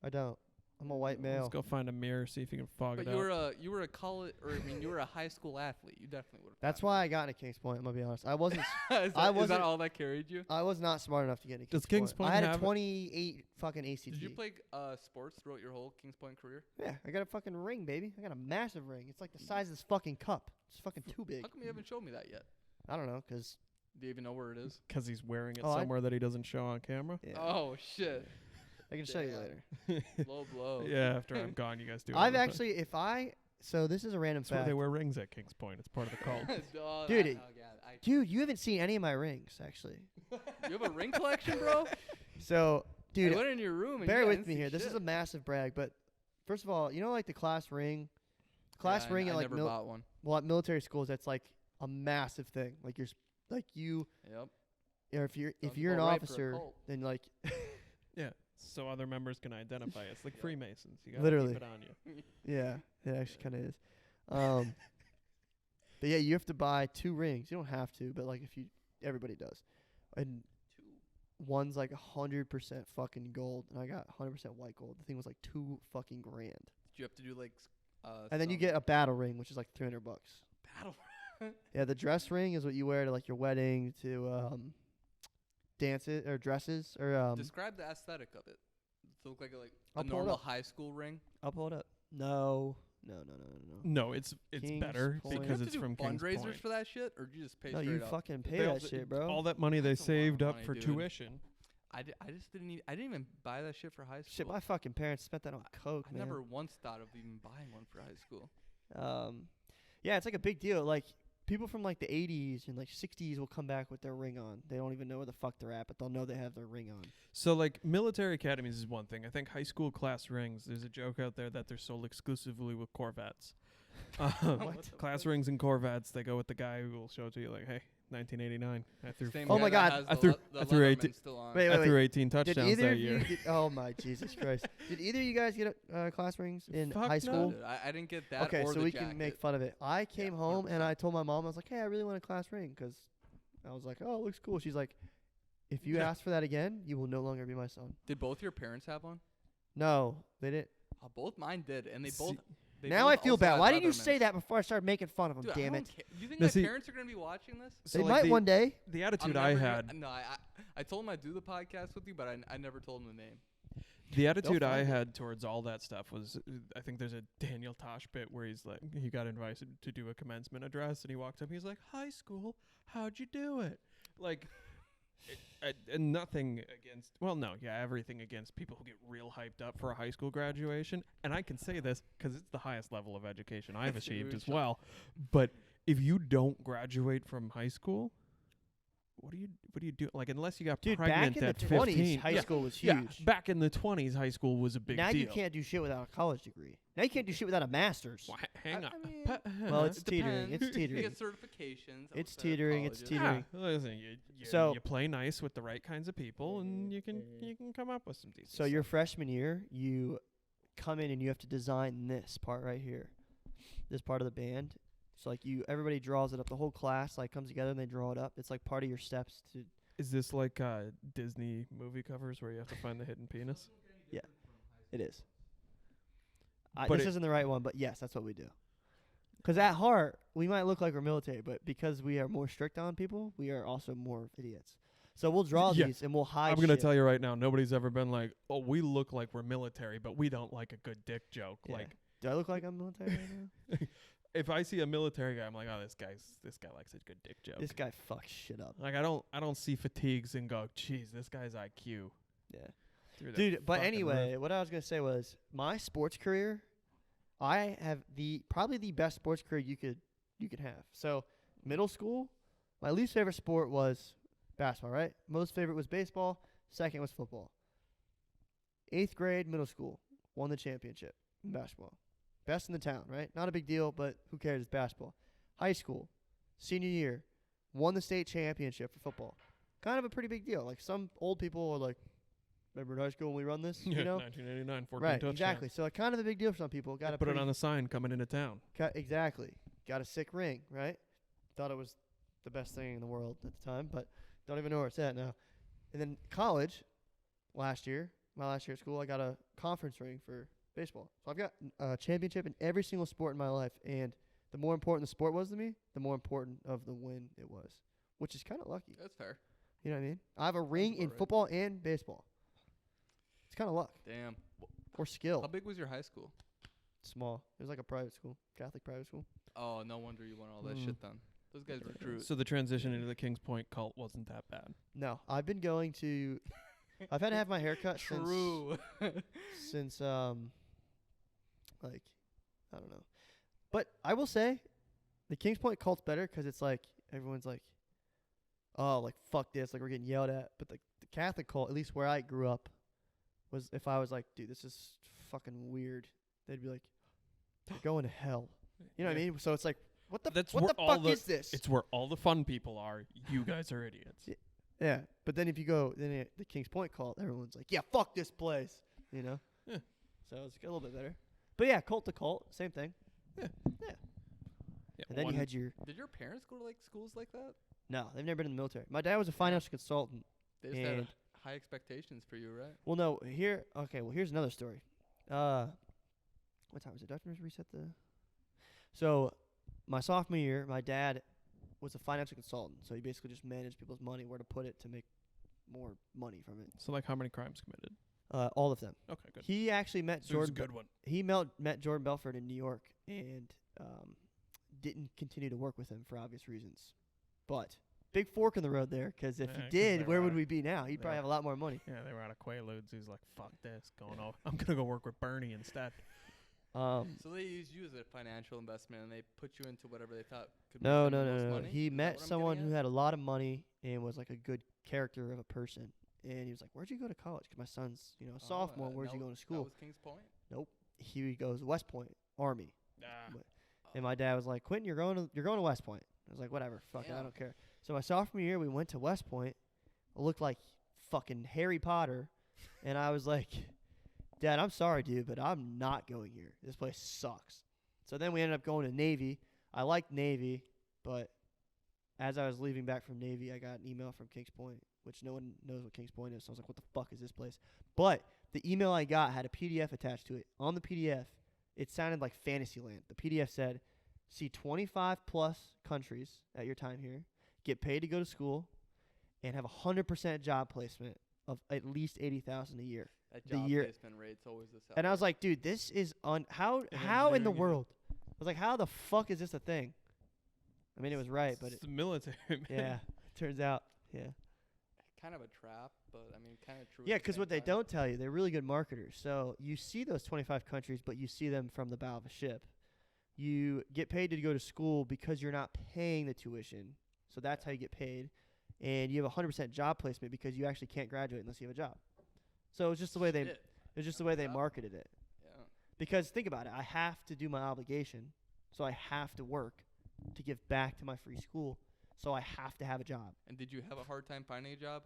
I don't. I'm a white male. let's go find a mirror, see if you can fog But it you out. were a college, or I mean, you were a high school athlete. You definitely would have. That's why I got into Kings Point. I'm gonna be honest. I wasn't. is, I that, is wasn't- that all that carried you? I was not smart enough to get into Does Kings Kings Point I had a have- 28 fucking ACT. Did you play sports throughout your whole Kings Point career? Yeah, I got a fucking ring, baby. I got a massive ring. It's like the size of this fucking cup. It's fucking too big. How come you haven't shown me that yet? I don't know, cause Do you even know where it is? Because he's wearing it Oh, I- somewhere that he doesn't show on camera. yeah. Oh shit! I can show you Damn. later. Low blow. Yeah, after I'm gone, you guys do. I've everything. actually, if I, so this is a random That's why fact. they wear rings at Kings Point. It's part of the cult. Dude, God, Dude, you haven't seen any of my rings, actually. you have a ring collection, bro? So, dude, I went in your room and bear you with didn't me see here. This is shit. a massive brag, but first of all, you know, like the class ring? Class Yeah, ring I at like never bought one. well, at military schools, that's like a massive thing. Like you, Yep. or if you're Sounds an about right for a officer, cult. then like Yeah, so other members can identify us, like Freemasons. You gotta Literally. keep it on you. yeah, it actually kind of is. But yeah, you have to buy 2 rings. You don't have to, but like if you, everybody does. And one's like 100% fucking gold, and I got 100% white gold. The thing was like $2 fucking grand. Did you have to do like And then you some get a battle ring, which is like $300. battle? Yeah, the dress ring is what you wear to like your wedding, to dances or dresses or Describe the aesthetic of it. Does it look like I'll a pull it normal up. high school ring? I'll pull it up. No. No, it's Kings better Point. Did you because have it's to do from Kings fundraisers Point. for that shit, or did you just pay No, straight you up? fucking pay They that also- shit, bro. All that money they That's a lot of saved up money, for dude. tuition. I just didn't. I didn't even buy that shit for high school. Shit, my fucking parents spent that on coke, I man. never once thought of even buying one for high school. Yeah, it's like a big deal. Like people from like the 80s and like 60s will come back with their ring on. They don't even know where the fuck they're at, but they'll know they have their ring on. So, like, military academies is one thing. I think high school class rings, there's a joke out there that they're sold exclusively with Corvettes. Class rings and Corvettes, they go with the guy who will show it to you, like, hey, 1989. I threw, Same Oh guy my that God, has I the threw- the I threw Letterman 18 still on. Wait, I threw 18 Did touchdowns either that of you? year. Oh my Jesus Christ! Did either of you guys get class rings in Fuck high no. school? Dude, I didn't get that. Okay, or so the we jacket. can make fun of it. I came Yeah, home and 100%. I told my mom, I was like, "Hey, I really want a class ring," because I was like, "Oh, it looks cool." She's like, "If you Yeah. ask for that again, you will no longer be my son." Did both your parents have one? No, they didn't. Both mine did, and they See- both. They Now both I feel also bad. had Why didn't you say Leathermans. that before I started making fun of them? Dude, Damn I it! don't care. You think Now my see- parents are gonna be watching this? So, They like, might the, one day. The I'm attitude never I gonna- had, No, I told him I'd do the podcast with you, but I never told him the name. the attitude I find it. had towards all that stuff was, I think there's a Daniel Tosh bit where he's like, he got invited to do a commencement address, and he walked up, he's like, high school, how'd you do it? Like, and nothing against, well, no, yeah, everything against people who get real hyped up for a high school graduation. And I can say this because it's the highest level of education I've achieved as well. But if you don't graduate from high school, what do you do? Like, unless you got Dude, pregnant back in the at 20s, 15. high yeah, school was yeah, huge. back in the 20s, high school was a big Now deal. you can't do shit without a college degree. Now you can't do shit without a master's. Well, hang I on. mean, Well, it's It teetering. depends. It's You teetering. get certifications. It's outside of teetering, it's colleges. teetering. Listen, So- you play nice with the right kinds of people, and you can come up with some decent So your stuff. freshman year, you come in and you have to design this part right here, this part of the band. So like everybody draws it up. The whole class like comes together and they draw it up. It's like part of your steps to. Is this like Disney movie covers where you have to find the hidden penis? It is. But This it- isn't the right one, but yes, that's what we do. Because at heart, we might look like we're military, but because we are more strict on people, we are also more idiots. So we'll draw Yeah. these and we'll hide. I'm gonna shit. tell you right now, nobody's ever been like, "Oh, we look like we're military, but we don't like a good dick joke." Yeah. Like, Do I look like I'm military right now? if I see a military guy, I'm like, "Oh, this guy likes a good dick joke." This guy fucks shit up. Like, I don't see fatigues and go, "Geez, this guy's IQ." Yeah. through the Dude, but fucking anyway, roof." what I was gonna say was my sports career. I have probably the best sports career you could have. So middle school, my least favorite sport was basketball. Right, most favorite was baseball. Second was football. 8th grade, middle school, won the championship in basketball. Best in the town, right? Not a big deal, but who cares? It's basketball. High school, senior year, won the state championship for football. Kind of a pretty big deal. Like some old people are like, remember in high school when we run this? Yeah, You know? 1989, 14 Right, touchdowns. exactly. So like, kind of a big deal for some people. Got Yeah, a put it pretty- on the sign coming into town. exactly. Got a sick ring, right? Thought it was the best thing in the world at the time, but don't even know where it's at now. And then college, my last year at school, I got a conference ring for baseball. So I've got a championship in every single sport in my life. And the more important the sport was to me, the more important of the win it was, which is kind of lucky. That's fair. You know what I mean? I have a ring in about right. football and baseball. It's kind of luck Damn. or skill. How big was your high school? Small. It was like a private school, Catholic private school. Oh, no wonder you want all that Mm. shit done. Those guys recruit. So the transition into the Kings Point cult wasn't that bad. No, I've been going to I've had to have my hair cut True. since like I don't know. But I will say, the Kings Point cult's better because it's like everyone's like, oh, like fuck this, like we're getting yelled at. But the Catholic cult, at least where I grew up, was if I was like, dude, this is fucking weird, they'd be like, you're going to hell. You know what I mean? So it's like, what the fuck is this? It's where all the fun people are. You guys are idiots. Yeah, but then if you go, then the Kings Point cult, everyone's like, yeah, fuck this place. You know? Yeah. So it's a little bit better. But yeah, cult to cult, same thing. Yeah. Yeah. Yeah, And then you had your Did your parents go to like schools like that? no, they've never been in the military. My dad was a financial consultant. They just had And high expectations for you, right? well, no, here's another story. What time is it? Do I have to reset the? So, my sophomore year, my dad was a financial consultant. So he basically just managed people's money, where to put it to make more money from it. So, like, how many crimes committed? All of them. Okay, good. He actually met So it was a Jordan. good one. He met Jordan Belfort in New York and didn't continue to work with him for obvious reasons. But big fork in the road there, because if Yeah, he 'cause did, they where were would out- we be now? He'd they probably were- have a lot more money. Yeah, they were out of Quaaludes. He's like, fuck this. Going over. I'm going to go work with Bernie instead. So they used you as a financial investment, and they put you into whatever they thought could No, make no, them the no, most no. money? He Is that met what I'm someone getting who at? had a lot of money and was like a good character of a person. And he was like, "Where'd you go to college?" Because my son's, a Oh, sophomore. Where'd you that go to That school? was Kings Point. He goes West Point Army. Ah. But- And my dad was like, "Quentin, you're going to West Point." I was like, "Whatever, fuck it, I Damn. don't care." So my sophomore year, we went to West Point. I looked like fucking Harry Potter, and I was like, "Dad, I'm sorry, dude, but I'm not going here. This place sucks." So then we ended up going to Navy. I liked Navy, but as I was leaving back from Navy, I got an email from Kings Point, which no one knows what Kings Point is. So I was like, "What the fuck is this place?" But the email I got had a PDF attached to it. On the PDF, it sounded like Fantasyland. The PDF said, "See 25 plus countries at your time here, get paid to go to school, and have 100% job placement of at least 80,000 a year." That The job year- placement rate's always the And I was like, "Dude, this is how in the engineering, you know. world?" I was like, "How the fuck is this a thing?" I mean, it was right, but It's the military, man. yeah, turns out, yeah. kind of a trap, but I mean, kind of true. Yeah, at the because same what they time. don't tell you, they're really good marketers. So you see those 25 countries, but you see them from the bow of a ship. You get paid to go to school because you're not paying the tuition. So that's how you get paid. And you have 100% job placement because you actually can't graduate unless you have a job. So it's just the way Shit. it was just the That's way they tough. marketed it. Yeah. Because think about it, I have to do my obligation, so I have to work to give back to my free school. So I have to have a job. And did you have a hard time finding a job?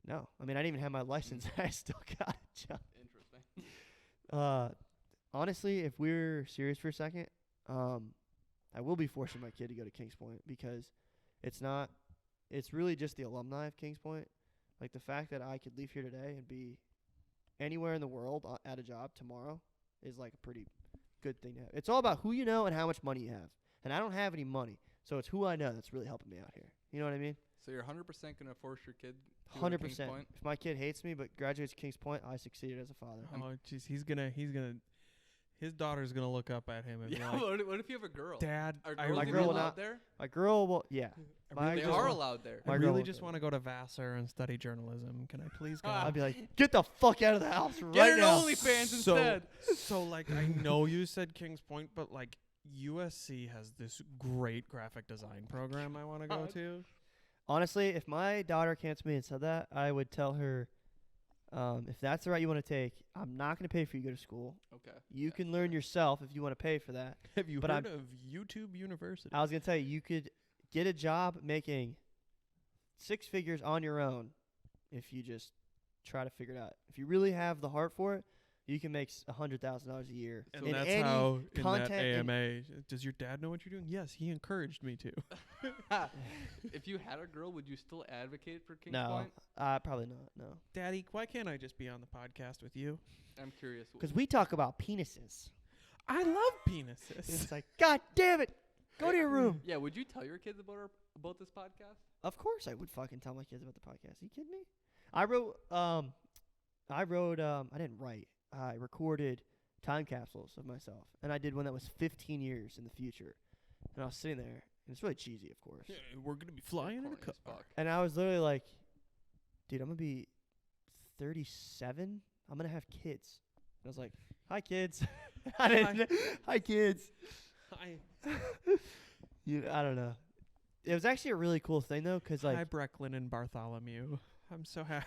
No, I mean I didn't even have my license. I still got a job. Interesting. Honestly, if we're serious for a second, I will be forcing my kid to go to Kings Point because it's really just the alumni of Kings Point. Like the fact that I could leave here today and be anywhere in the world at a job tomorrow is like a pretty good thing to have. It's all about who you know and how much money you have. And I don't have any money, so it's who I know that's really helping me out here. You know what I mean? So you're 100% gonna force your kid to go to Kings 100%. Point? If my kid hates me but graduates Kings Point, I succeeded as a father. Oh, jeez, his daughter's gonna look up at him and Yeah. be like, What if you have a girl? "Dad, Are I girls My even girl will allowed not- there? My girl will, yeah. I really They just are want- allowed there. My I girl really won't just go want to go to Vassar and study journalism. Can I please go?" I'd be like, get the fuck out of the house right Get an now. OnlyFans So- instead. So, like, I know you said Kings Point, but, like, USC has this great graphic design program I want to go God. to. Honestly, if my daughter came to me and said that, I would tell her, if that's the route you want to take, I'm not going to pay for you to go to school. Okay. You Yeah, can learn yourself if you want to pay for that. Have you But heard of YouTube University? I was going to tell you, you could get a job making 6 figures on your own if you just try to figure it out. If you really have the heart for it, you can make $100,000 a year. And in that's any how, in that content in- AMA, does your dad know what you're doing? Yes, he encouraged me to. If you had a girl, would you still advocate for Kings No, Point? probably not, no. Daddy, why can't I just be on the podcast with you? I'm curious. Because we talk about penises. I love penises. It's like, God damn it, go to your room. Yeah, would you tell your kids about this podcast? Of course I would fucking tell my kids about the podcast. Are you kidding me? I didn't write. I recorded time capsules of myself. And I did one that was 15 years in the future. And I was sitting there, and it's really cheesy, of course. Yeah, we're going to be flying in a Corny as car. fuck. And I was literally like, dude, I'm going to be 37. I'm gonna have kids. And I was like, hi kids. I didn't. Hi kids. Hi. I don't know. It was actually a really cool thing though, cause like, Hi, Brecklin and Bartholomew. I'm so happy.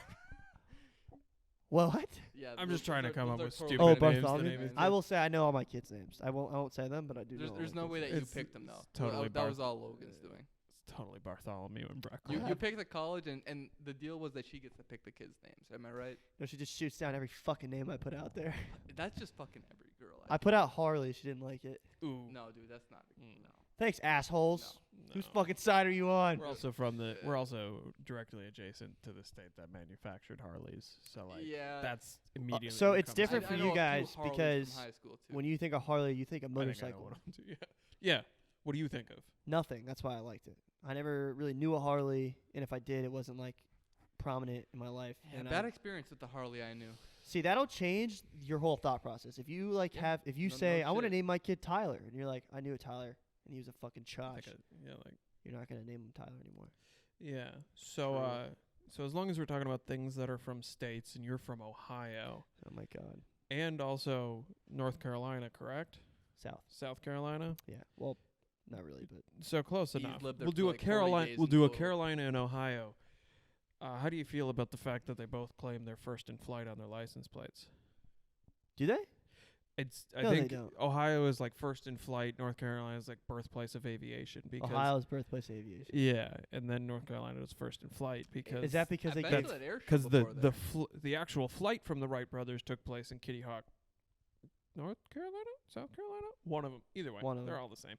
what? Yeah, I'm just trying to come up with stupid Oh, names. to Bartholomew. name his I kid. will say I know all my kids' names. I won't say them, but I do know. There's all no my way kids' that you It's picked them though. totally that was all Logan's doing. It's totally Bartholomew and Brecklin. You picked the college, and the deal was that she gets to pick the kids' names. Am I right? No, she just shoots down every fucking name I put out there. That's just fucking every girl. I put out Harley. She didn't like it. Ooh. No, dude, that's not. No. Thanks, assholes. No. Whose fucking side are you on? We're also we're also directly adjacent to the state that manufactured Harleys. So like Yeah. that's immediately. so what it's comes different to for I you know a few guys Harleys because from high school too. when you think of Harley, you think of mind. I think I know motorcycle. what I'm doing. Yeah. What do you think of? Nothing. That's why I liked it. I never really knew a Harley, and if I did, it wasn't like prominent in my life. Yeah, and bad experience with the Harley I knew. see, that'll change your whole thought process. If you like Yeah. if you No- say no I want to shit. name my kid Tyler, and you're like, I knew a Tyler, and he was a fucking I chosh, think yeah, like you're not gonna name him Tyler anymore. yeah. So True. so as long as we're talking about things that are from states, and you're from Ohio, Oh my god, and also North Carolina, correct? South. South Carolina. Yeah. Well, not really, but So close He's enough. lived there We'll for do a like 40 Carolina. days We'll in do a total. Carolina and Ohio. How do you feel about the fact that they both claim they're first in flight on their license plates? do they? I No, they think don't. Ohio is like first in flight. North Carolina is like birthplace of aviation because Ohio's birthplace of aviation. yeah, and then North Carolina is first in flight because Is that because I've they been gave? to that air show because before there. the actual flight from the Wright brothers took place in Kitty Hawk, North Carolina, South Carolina, one of them. Either way, One of they're 'em. all the same.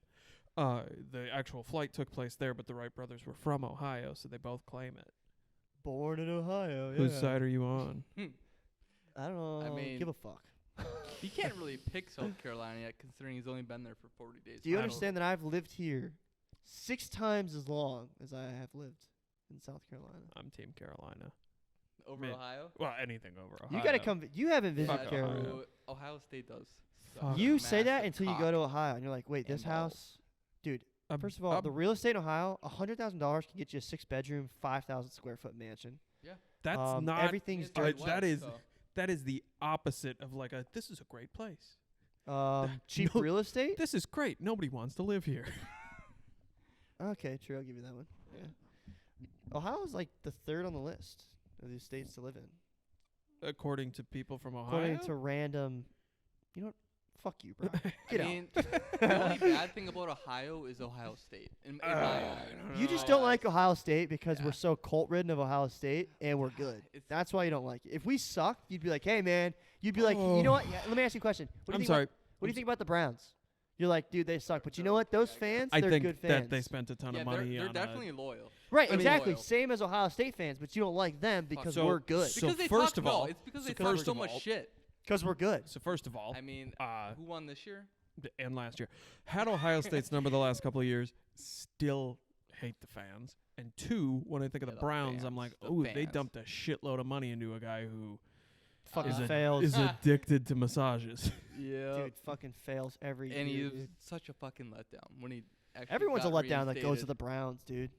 The actual flight took place there, but the Wright brothers were from Ohio, so they both claim it. Born in Ohio. Whose side are you on? I don't know. I mean- give a fuck. He can't really pick South Carolina yet, considering he's only been there for 40 days. Do you I don't- understand that I've lived here 6 times as long as I have lived in South Carolina? I'm Team Carolina. Over Man. Ohio? Well, anything over Ohio. You gotta come. You haven't Fuck visited Yeah, Carolina. Ohio. Ohio State does. Fuck. suck. You say that Massive until you cock go to Ohio, and you're like, wait, this and balls. house, dude. Um, First of all, the real estate in Ohio, $100,000 can get you a 6-bedroom, 5,000 square foot mansion. that's not everything's It's out dirt. that west, is- so- that is the opposite of like a this is a great place. Cheap No. real estate. This is great. Nobody wants to live here. Okay, true. I'll give you that one. Yeah. Ohio is like the 3rd on the list of these states to live in, According to people from Ohio. according to random. You know what? Fuck you, bro. Get I out. mean, the only bad thing about Ohio is Ohio State. In my eye. You just My don't eyes. like Ohio State because Yeah. we're so cult ridden of Ohio State and we're good. It's- That's why you don't like it. If we sucked, you'd be like, hey man, you'd be like, you know what? Yeah, let me ask you a question. What do you I'm think sorry. About, what do you think about the Browns? You're like, dude, they suck. But you know what? Those fans, I they're think good fans. that they spent a ton Yeah, of money they're on definitely loyal. right, I mean, exactly. loyal. Same as Ohio State fans, but you don't like them because So- we're good. So Because they first talk, of all- no, it's because so they talk first so of much all- shit. Because we're good. So first of all, I mean, who won this year? and last year, had Ohio State's number the last couple of years, still hate the fans. And 2, when I think of Yeah, the the Browns, I'm fans, like, the oh, they fans. dumped a shitload of money into a guy who Fucking Uh, fails. is addicted to massages. Yeah. Dude, fucking fails every And year. he was Dude. such a fucking letdown when he actually Everyone's a got letdown that goes to reinstated. the Browns, dude.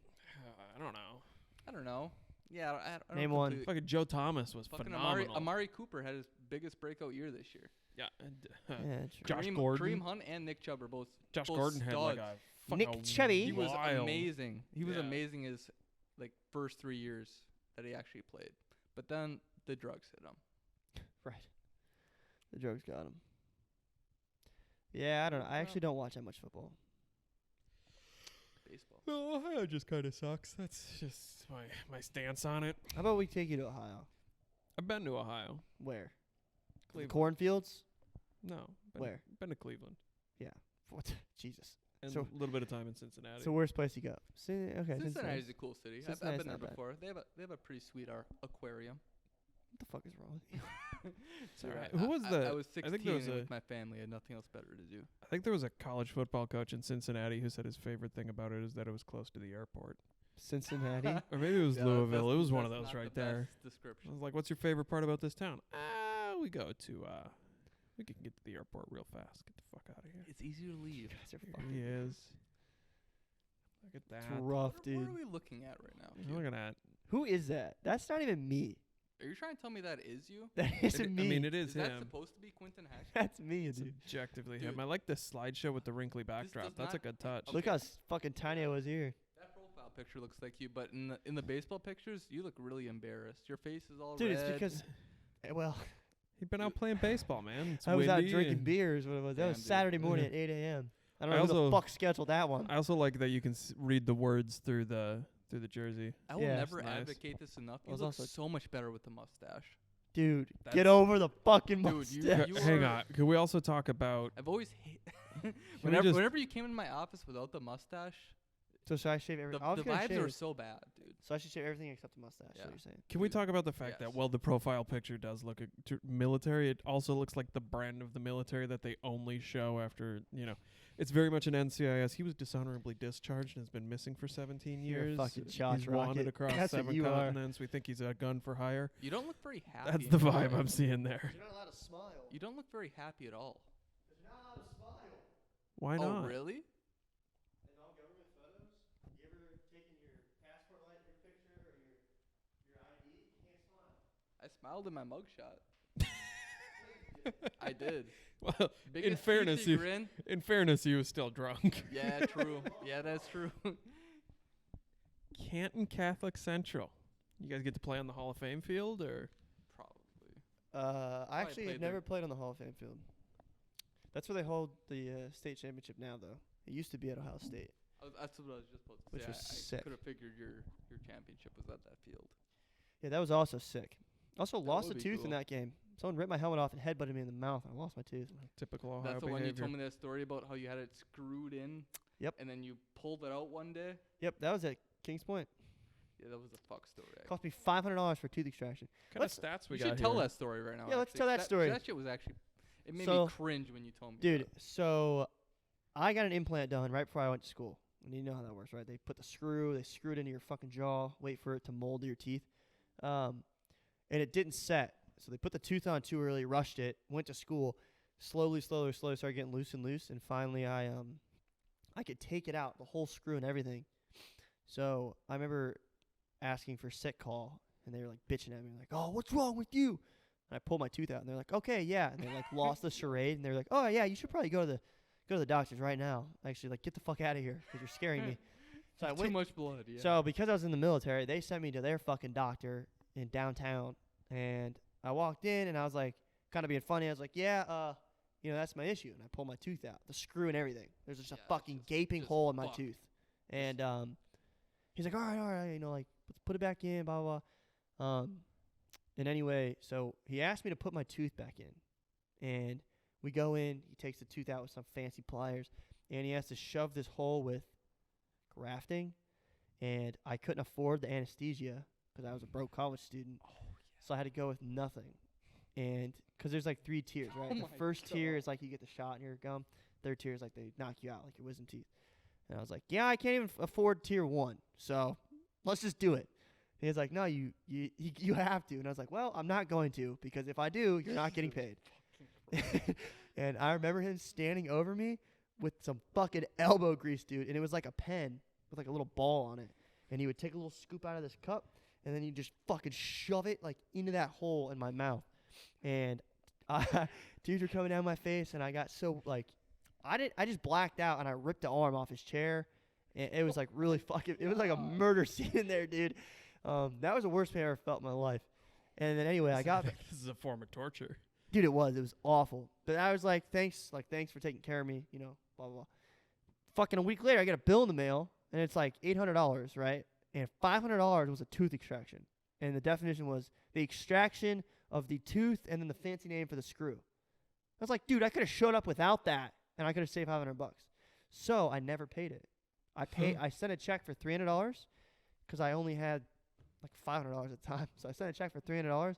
I don't know. I don't know. Yeah, I don't Name one. completely- Fucking Joe Thomas was Fucking phenomenal. Amari Cooper had his biggest breakout year this year. Yeah, and, Yeah, true. Josh Kareem, Gordon. Kareem Hunt and Nick Chubb are both. Josh both Gordon had like studs. a Nick fucking Chubb. He was wild- amazing. He was Yeah. amazing his like first 3 years that he actually played. But then the drugs hit him. Right. The drugs got him. Yeah, I don't know. I actually don't watch that much football. Baseball. Oh, Ohio just kind of sucks. That's just my stance on it. How about we take you to Ohio? I've been to Ohio. Where? The Cleveland. cornfields? No. Where? Been to Cleveland. What? Jesus. And So- a little bit of time in Cincinnati. So worst place you go? Okay. Cincinnati's a cool city. I've Cincinnati's been there not bad. before. They have a pretty sweet aquarium. What the fuck is wrong with you? It's all right. I- Who was I the? was 16 I think there was and a. with my family. I had nothing else better to do. I think there was a college football coach in Cincinnati who said his favorite thing about it is that it was close to the airport. Cincinnati? Or maybe it was Yeah, Louisville. that's- It was one of that's those not right the there. best I Description. was like, "What's your favorite part about this town?" We go to. We can get to the airport real fast. Get the fuck out of here. It's easier to leave. Guys are Here fucking- he is. Look at It's that. rough, What dude. are we looking at right now? I'm looking at. Who is that? That's not even me. Are you trying to tell me that is you? That isn't me. I mean, it is Is him. that supposed to be Quentin Heck? That's me, It's dude. objectively Dude. him. I like this slideshow with the wrinkly backdrop. does That's a not- good touch. Okay. Look how fucking tiny I was here. That profile picture looks like you, but in the baseball pictures, you look really embarrassed. Your face is all Dude, red. it's because, well, He's been out playing baseball, man. It's I was out windy drinking and beers when it was. That was Damn, dude. Saturday morning Yeah. at 8 a.m. I don't I know who the also- fuck scheduled that one. I also like that you can read the words through the jersey. I will Yeah. never It's nice. advocate this enough. I You was look also- so much better with the mustache. Dude, That's- get over the fucking Dude, mustache. you Hang are- on. Could we also talk about? I've always hate we whenever just- whenever you came in my office without the mustache, So should I shave the, everything? I was the gonna vibes shave. are so bad, dude. So I should shave everything except the mustache. Yeah. What you're saying? Can we Dude, talk about the fact that yes. while the profile picture does look military, it also looks like the brand of the military that they only show after, it's very much an NCIS. He was dishonorably discharged and has been missing for 17 You're a years. fucking shots He's wanted rocket. across That's what 7 you are. continents. We think he's a gun for hire. You don't look very happy. That's in the your vibe life. I'm seeing there. You're not allowed to smile. You don't look very happy at all. You're not allowed to smile. Why Oh, not? really? In all government photos, you ever taken your passport light, your picture, or your ID? You can't smile. I smiled in my mugshot. I did. Well, Biggest fairness, cheesy you- grin. in fairness, he was still drunk. Yeah, true. Yeah, that's true. Canton Catholic Central. You guys get to play on the Hall of Fame field, or Probably. I actually have played there. never played on the Hall of Fame field. That's where they hold the state championship now, though. It used to be at Ohio State. That's what I was just supposed to Which say. was I sick. could have figured your championship was at that field. Yeah, that was also sick. Also lost a would be tooth in cool. that game. Someone ripped my helmet off and headbutted me in the mouth. I lost my tooth. typical Ohio That's the one you behavior? told me that story about how you had it screwed in. Yep. And then you pulled it out one day. Yep, that was at Kings Point. Yeah, that was a fuck story. Cost me $500 for tooth extraction. What kind of stats we We got should tell here? that story right now. Yeah, let's actually. tell that story. That shit was actually. It made So- me cringe when you told me. Dude, that. so I got an implant done right before I went to school. And you know how that works, right? They put the screw, they screw it into your fucking jaw, wait for it to mold to your teeth. And it didn't set. So they put the tooth on too early, rushed it, went to school, slowly started getting loose, and finally I could take it out, the whole screw and everything. So I remember asking for sick call, and they were like bitching at me, like, "Oh, what's wrong with you?" And I pulled my tooth out, and they're like, "Okay, yeah." And they like lost the charade, and they're like, "Oh yeah, you should probably go to the doctors right now. Actually, like get the fuck out of here because you're scaring me." So I Too went. much blood. Yeah. So because I was in the military, they sent me to their fucking doctor in downtown, and I walked in and I was like, kind of being funny. I was like, "Yeah, that's my issue." And I pulled my tooth out, the screw and everything. There's just Yeah, a it's fucking just- gaping just hole in my fucked. tooth. And he's like, all right, like let's put it back in, blah blah blah. And anyway, so he asked me to put my tooth back in, and we go in. He takes the tooth out with some fancy pliers, and he has to shove this hole with grafting, and I couldn't afford the anesthesia because I was a broke college student. So I had to go with nothing. And because there's like 3 tiers, right? Oh The my first tier God. is like you get the shot in your gum. Third tier is like they knock you out, like your wisdom teeth. And I was like, yeah, I can't even afford tier 1. So let's just do it. And he's like, no, you have to. And I was like, well, I'm not going to, because if I do, you're not getting paid. And I remember him standing over me with some fucking elbow grease, dude. And it was like a pen with like a little ball on it. And he would take a little scoop out of this cup, and then you just fucking shove it like into that hole in my mouth. And tears were coming down my face, and I got so like, I just blacked out, and I ripped the arm off his chair. And it was like really fucking, it was like a murder scene in there, dude. That was the worst pain I ever felt in my life. And then anyway, I got, This is a form of torture. dude, it was awful. But I was like, thanks for taking care of me, blah, blah, blah. Fucking a week later, I get a bill in the mail, and it's like $800, right? And $500 was a tooth extraction. And the definition was the extraction of the tooth and then the fancy name for the screw. I was like, dude, I could have showed up without that, and I could have saved $500. So I never paid it. I sent a check for $300 because I only had like $500 at the time. So I sent a check for $300,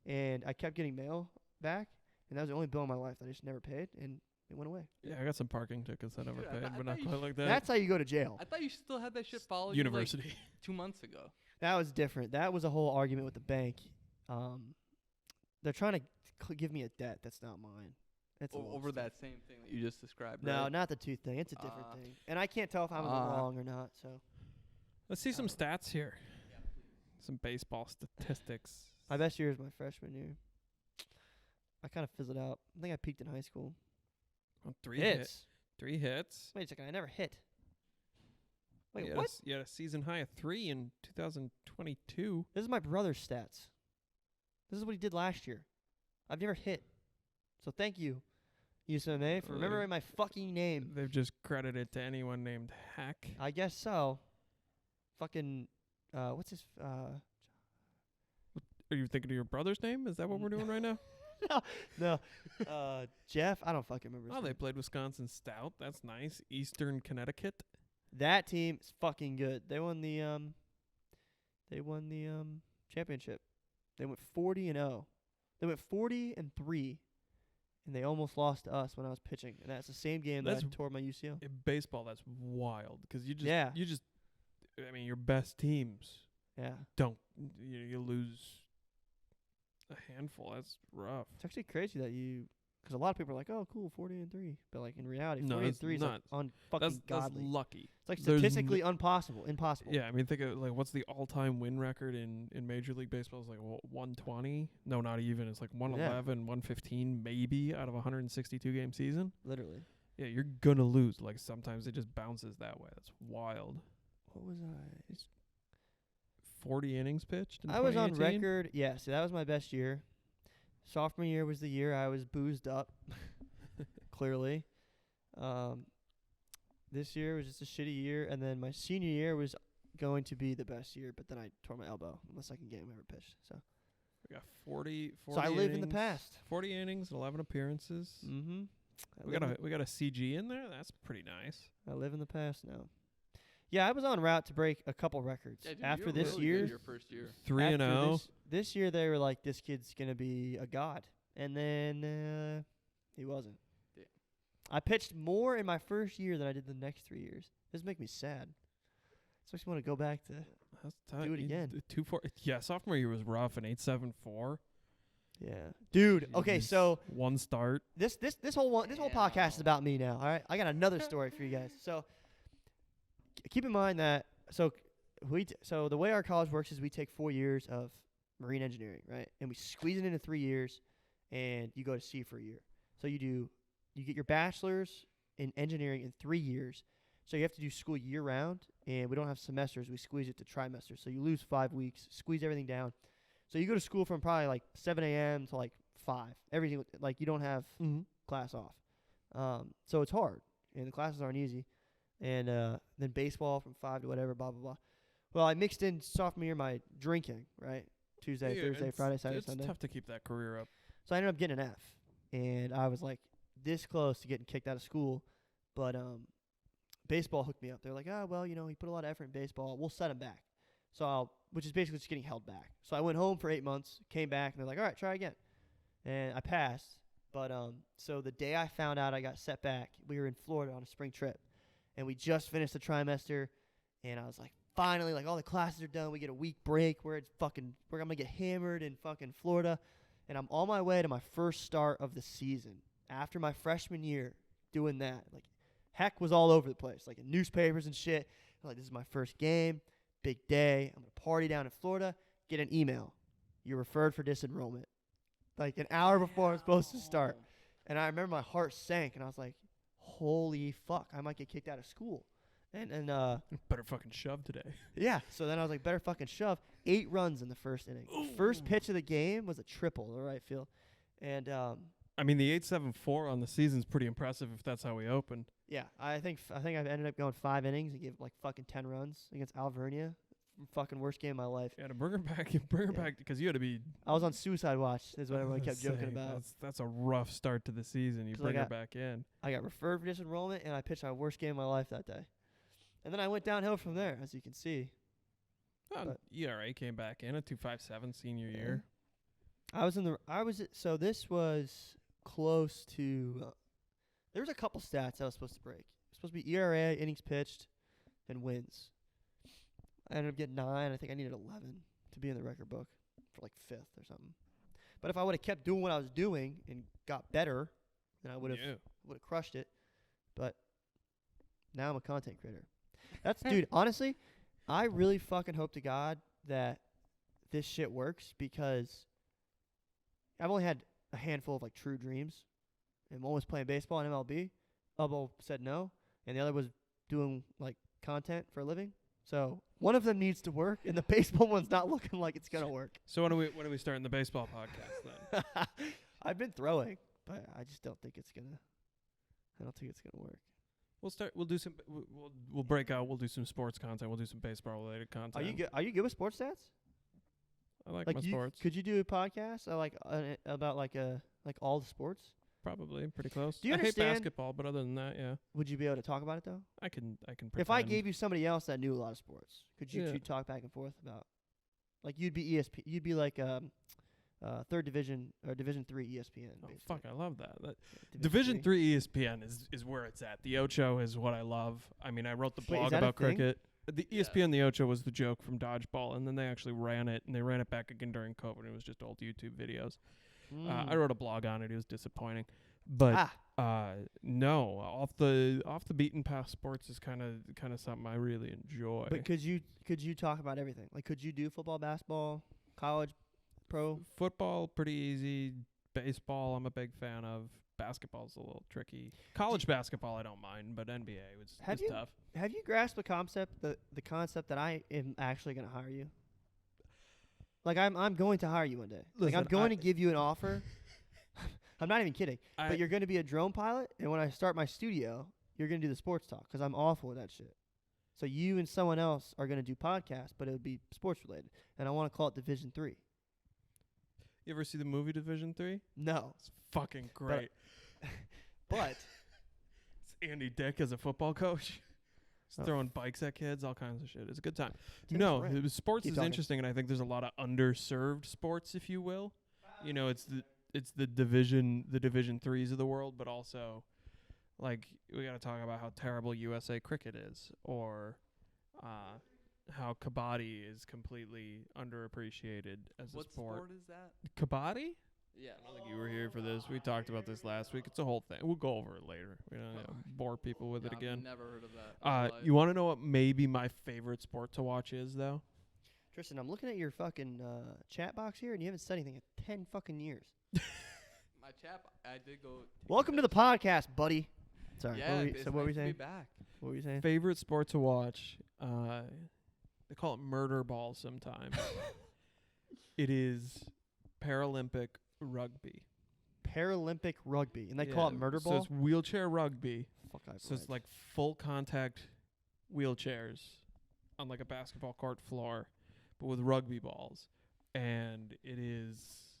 and I kept getting mail back, and that was the only bill in my life that I just never paid, and it went away. Yeah, I got some parking tickets I never Dude, I paid, thought- I but thought not you quite like that. That's how you go to jail. I thought you still had that shit followed University. you like 2 months ago. That was different. That was a whole argument with the bank. They're trying to give me a debt that's not mine. It's a long Over story. that same thing that you just described. No, right? not the tooth thing. It's a different Uh, thing. And I can't tell if I'm in the wrong or not. So Let's see some stats here. Some baseball statistics. My best year was my freshman year. I kind of fizzled out. I think I peaked in high school. Well, Hits. 3 hits. Wait a second. I never hit. Wait, You had what? You had a season high of 3 in 2022. This is my brother's stats. This is what he did last year. I've never hit. So thank you, USMA, for remembering my fucking name. They've just credited to anyone named Heck. I guess so. Fucking, what's his, Are you thinking of your brother's name? Is that what we're doing right now? no, Jeff? I don't fucking remember his Oh, they name. played Wisconsin Stout. That's nice. Eastern Connecticut. That team is fucking good. They won the championship. They went 40-0. They went 40-3, and they almost lost to us when I was pitching. And that's the same game that I That's- tore my UCL. In baseball, that's wild because you Yeah. just, I mean, your best teams Yeah. don't, you lose a handful. That's rough. It's actually crazy that because a lot of people are like, oh, cool, 40-3. But, like, in reality, No, 40-3 is, like, nuts. unfucking That's godly. lucky. It's, like, There's statistically impossible. Yeah, I mean, think of, like, what's the all-time win record in Major League Baseball? It's like 120? No, not even. It's like 111, 115 maybe out of a 162-game season. Literally. Yeah, you're going to lose. Like, sometimes it just bounces that way. That's wild. What was I? 40 innings pitched in I was on 2018? record. Yeah, so that was my best year. Sophomore year was the year I was boozed up, clearly. This year was just a shitty year, and then my senior year was going to be the best year, but then I tore my elbow in the second game I ever pitched. So We got 40 So I live in the innings, past. 40 innings, 11 appearances. mm-hmm. We got a CG in there. That's pretty nice. I live in the past now. Yeah, I was on route to break a couple records. Yeah, dude, After you were this really year, good your first year. 3-0. This year they were like, this kid's gonna be a god, and then he wasn't. Yeah. I pitched more in my first year than I did the next 3 years. This makes me sad. This makes me want to go back to. That's tough. Do it again. 2-4. Yeah, sophomore year was rough. An 8.74. Yeah, dude. Okay, Jeez. so One start. this whole podcast is about me now. All right, I got another story for you guys. So keep in mind that so the way our college works is we take 4 years of marine engineering, right, and we squeeze it into 3 years, and you go to sea for a year. So you get your bachelor's in engineering in 3 years. So you have to do school year round, and we don't have semesters. We squeeze it to trimesters. So you lose 5 weeks, squeeze everything down. So you go to school from probably like 7 a.m. to like 5. Everything, like, you don't have class off. So it's hard, and the classes aren't easy. And then baseball from 5 to whatever, blah, blah, blah. Well, I mixed in sophomore year my drinking, right? Tuesday, Yeah, Thursday, Friday, Saturday, Sunday. It's tough to keep that career up. So I ended up getting an F. And I was like this close to getting kicked out of school. But baseball hooked me up. They're like, oh, well, he put a lot of effort in baseball. We'll set him back. Which is basically just getting held back. So I went home for 8 months, came back, and they're like, all right, try again. And I passed. But so the day I found out I got set back, we were in Florida on a spring trip. And we just finished the trimester. And I was like, finally, like, all the classes are done. We get a week break where I'm going to get hammered in fucking Florida. And I'm on my way to my first start of the season after my freshman year doing that. Like, Heck was all over the place, like in newspapers and shit. I'm like, this is my first game, big day. I'm going to party down in Florida. Get an email. You're referred for disenrollment. Like an hour before I'm supposed to start. And I remember my heart sank, and I was like, holy fuck, I might get kicked out of school. And Better fucking shove today. yeah, so then I was like, better fucking shove. 8 runs in the first inning. First pitch of the game was a triple to right field. And I mean, the 8.74 on the season's pretty impressive if that's how we opened. yeah, I think I've ended up going 5 innings and gave like fucking 10 runs against Alvernia. Fucking worst game of my life. Yeah, to bring her back because you had to be. I was on suicide watch, is what everyone kept joking saying, about. That's a rough start to the season. You 'Cause bring her back in. I got referred for disenrollment, and I pitched my worst game of my life that day. And then I went downhill from there, as you can see. But- ERA came back in a 2.57 senior Yeah. year. So this was close to, there was a couple stats I was supposed to break. It was supposed to be ERA, innings pitched, and wins. I ended up getting 9. I think I needed 11 to be in the record book for like 5th or something. But if I would have kept doing what I was doing and got better, then I would have crushed it. But now I'm a content creator. Dude, honestly, I really fucking hope to God that this shit works because I've only had a handful of like true dreams, and one was playing baseball in MLB. Elbow said no, and the other was doing like content for a living. So one of them needs to work, and the baseball one's not looking like it's gonna work. So when are we starting the baseball podcast then? I've been throwing, but I just don't think it's gonna. I don't think it's gonna work. We'll do some. We'll break out. We'll do some sports content. We'll do some baseball related content. Are you good? Are you good with sports stats? I like Like my you, sports. could you do a podcast about like all the sports? Probably pretty close. Do you I hate understand- basketball, but other than that, yeah, Would you be able to talk about it though? I can. Pretend. If I gave you somebody else that knew a lot of sports, could you Yeah. talk back and forth about? Like you'd be ESP, you'd be like third division or Division 3 ESPN. Oh basically. fuck, I love that. Yeah, Division 3 ESPN is where it's at. The Ocho is what I love. I mean, I wrote the Wait, is blog that a about thing? cricket. The ESPN the Ocho was the joke from Dodgeball, and then they actually ran it, and they ran it back again during COVID. It was just old YouTube videos. I wrote a blog on it. It was disappointing, but no, off the beaten path sports is kind of something I really enjoy. But could you talk about everything? Like, could you do football, basketball, college, pro? Football, pretty easy. Baseball, I'm a big fan of. Basketball's a little tricky. College basketball, I don't mind, but NBA was tough. Have you grasped the concept that I am actually going to hire you? Like I'm going to hire you one day. Like I'm Listen, going to give you an offer. I'm not even kidding. I- But you're going to be a drone pilot, and when I start my studio, you're going to do the sports talk because I'm awful with that shit. So you and someone else are going to do podcasts, but it would be sports related, and I want to call it Division 3. You ever see the movie Division 3? No, It's fucking great. but It's Andy Dick as a football coach. He's Oh. throwing bikes at kids, all kinds of shit. It's a good time. Tim's No, right. sports Keep is talking. interesting, and I think there's a lot of underserved sports, if you will. You know, it's the division 3s of the world, but also, like, we got to talk about how terrible USA cricket is, or how kabaddi is completely underappreciated as What a sport. sport is that? Kabaddi? Yeah. I don't think you were here for this. We talked about this last week. It's a whole thing. We'll go over it later. We don't bore people with it again. I've never heard of that. in my life. You want to know what maybe my favorite sport to watch is, though? Tristan, I'm looking at your fucking chat box here, and you haven't said anything in 10 fucking years. My chap, I did go. Welcome to the podcast, buddy. Sorry. Yeah, what were it's so what were nice you to be saying? back. What were you saying? Favorite sport to watch? They call it murder ball sometimes. It is Paralympic rugby. Paralympic rugby, and they call it murder So ball. it's wheelchair rugby. Fuck, I've So it's read. like full contact wheelchairs on like a basketball court floor, but with rugby balls, and it is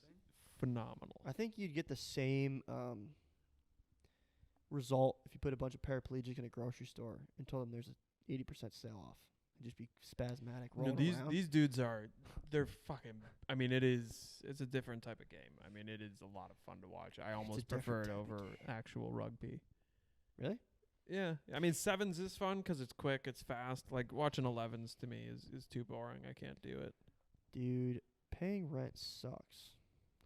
phenomenal. I think you'd get the same result if you put a bunch of paraplegics in a grocery store and told them there's a 80% sale off. And just be spasmatic No, rolling around. these dudes they're fucking. I mean, it's a different type of game. I mean, it is a lot of fun to watch. I almost prefer different it type of over game. actual rugby. Really? Yeah, I mean, sevens is fun 'cause it's quick, it's fast. Like watching 11s to me is too boring. I can't do it. Dude, paying rent sucks.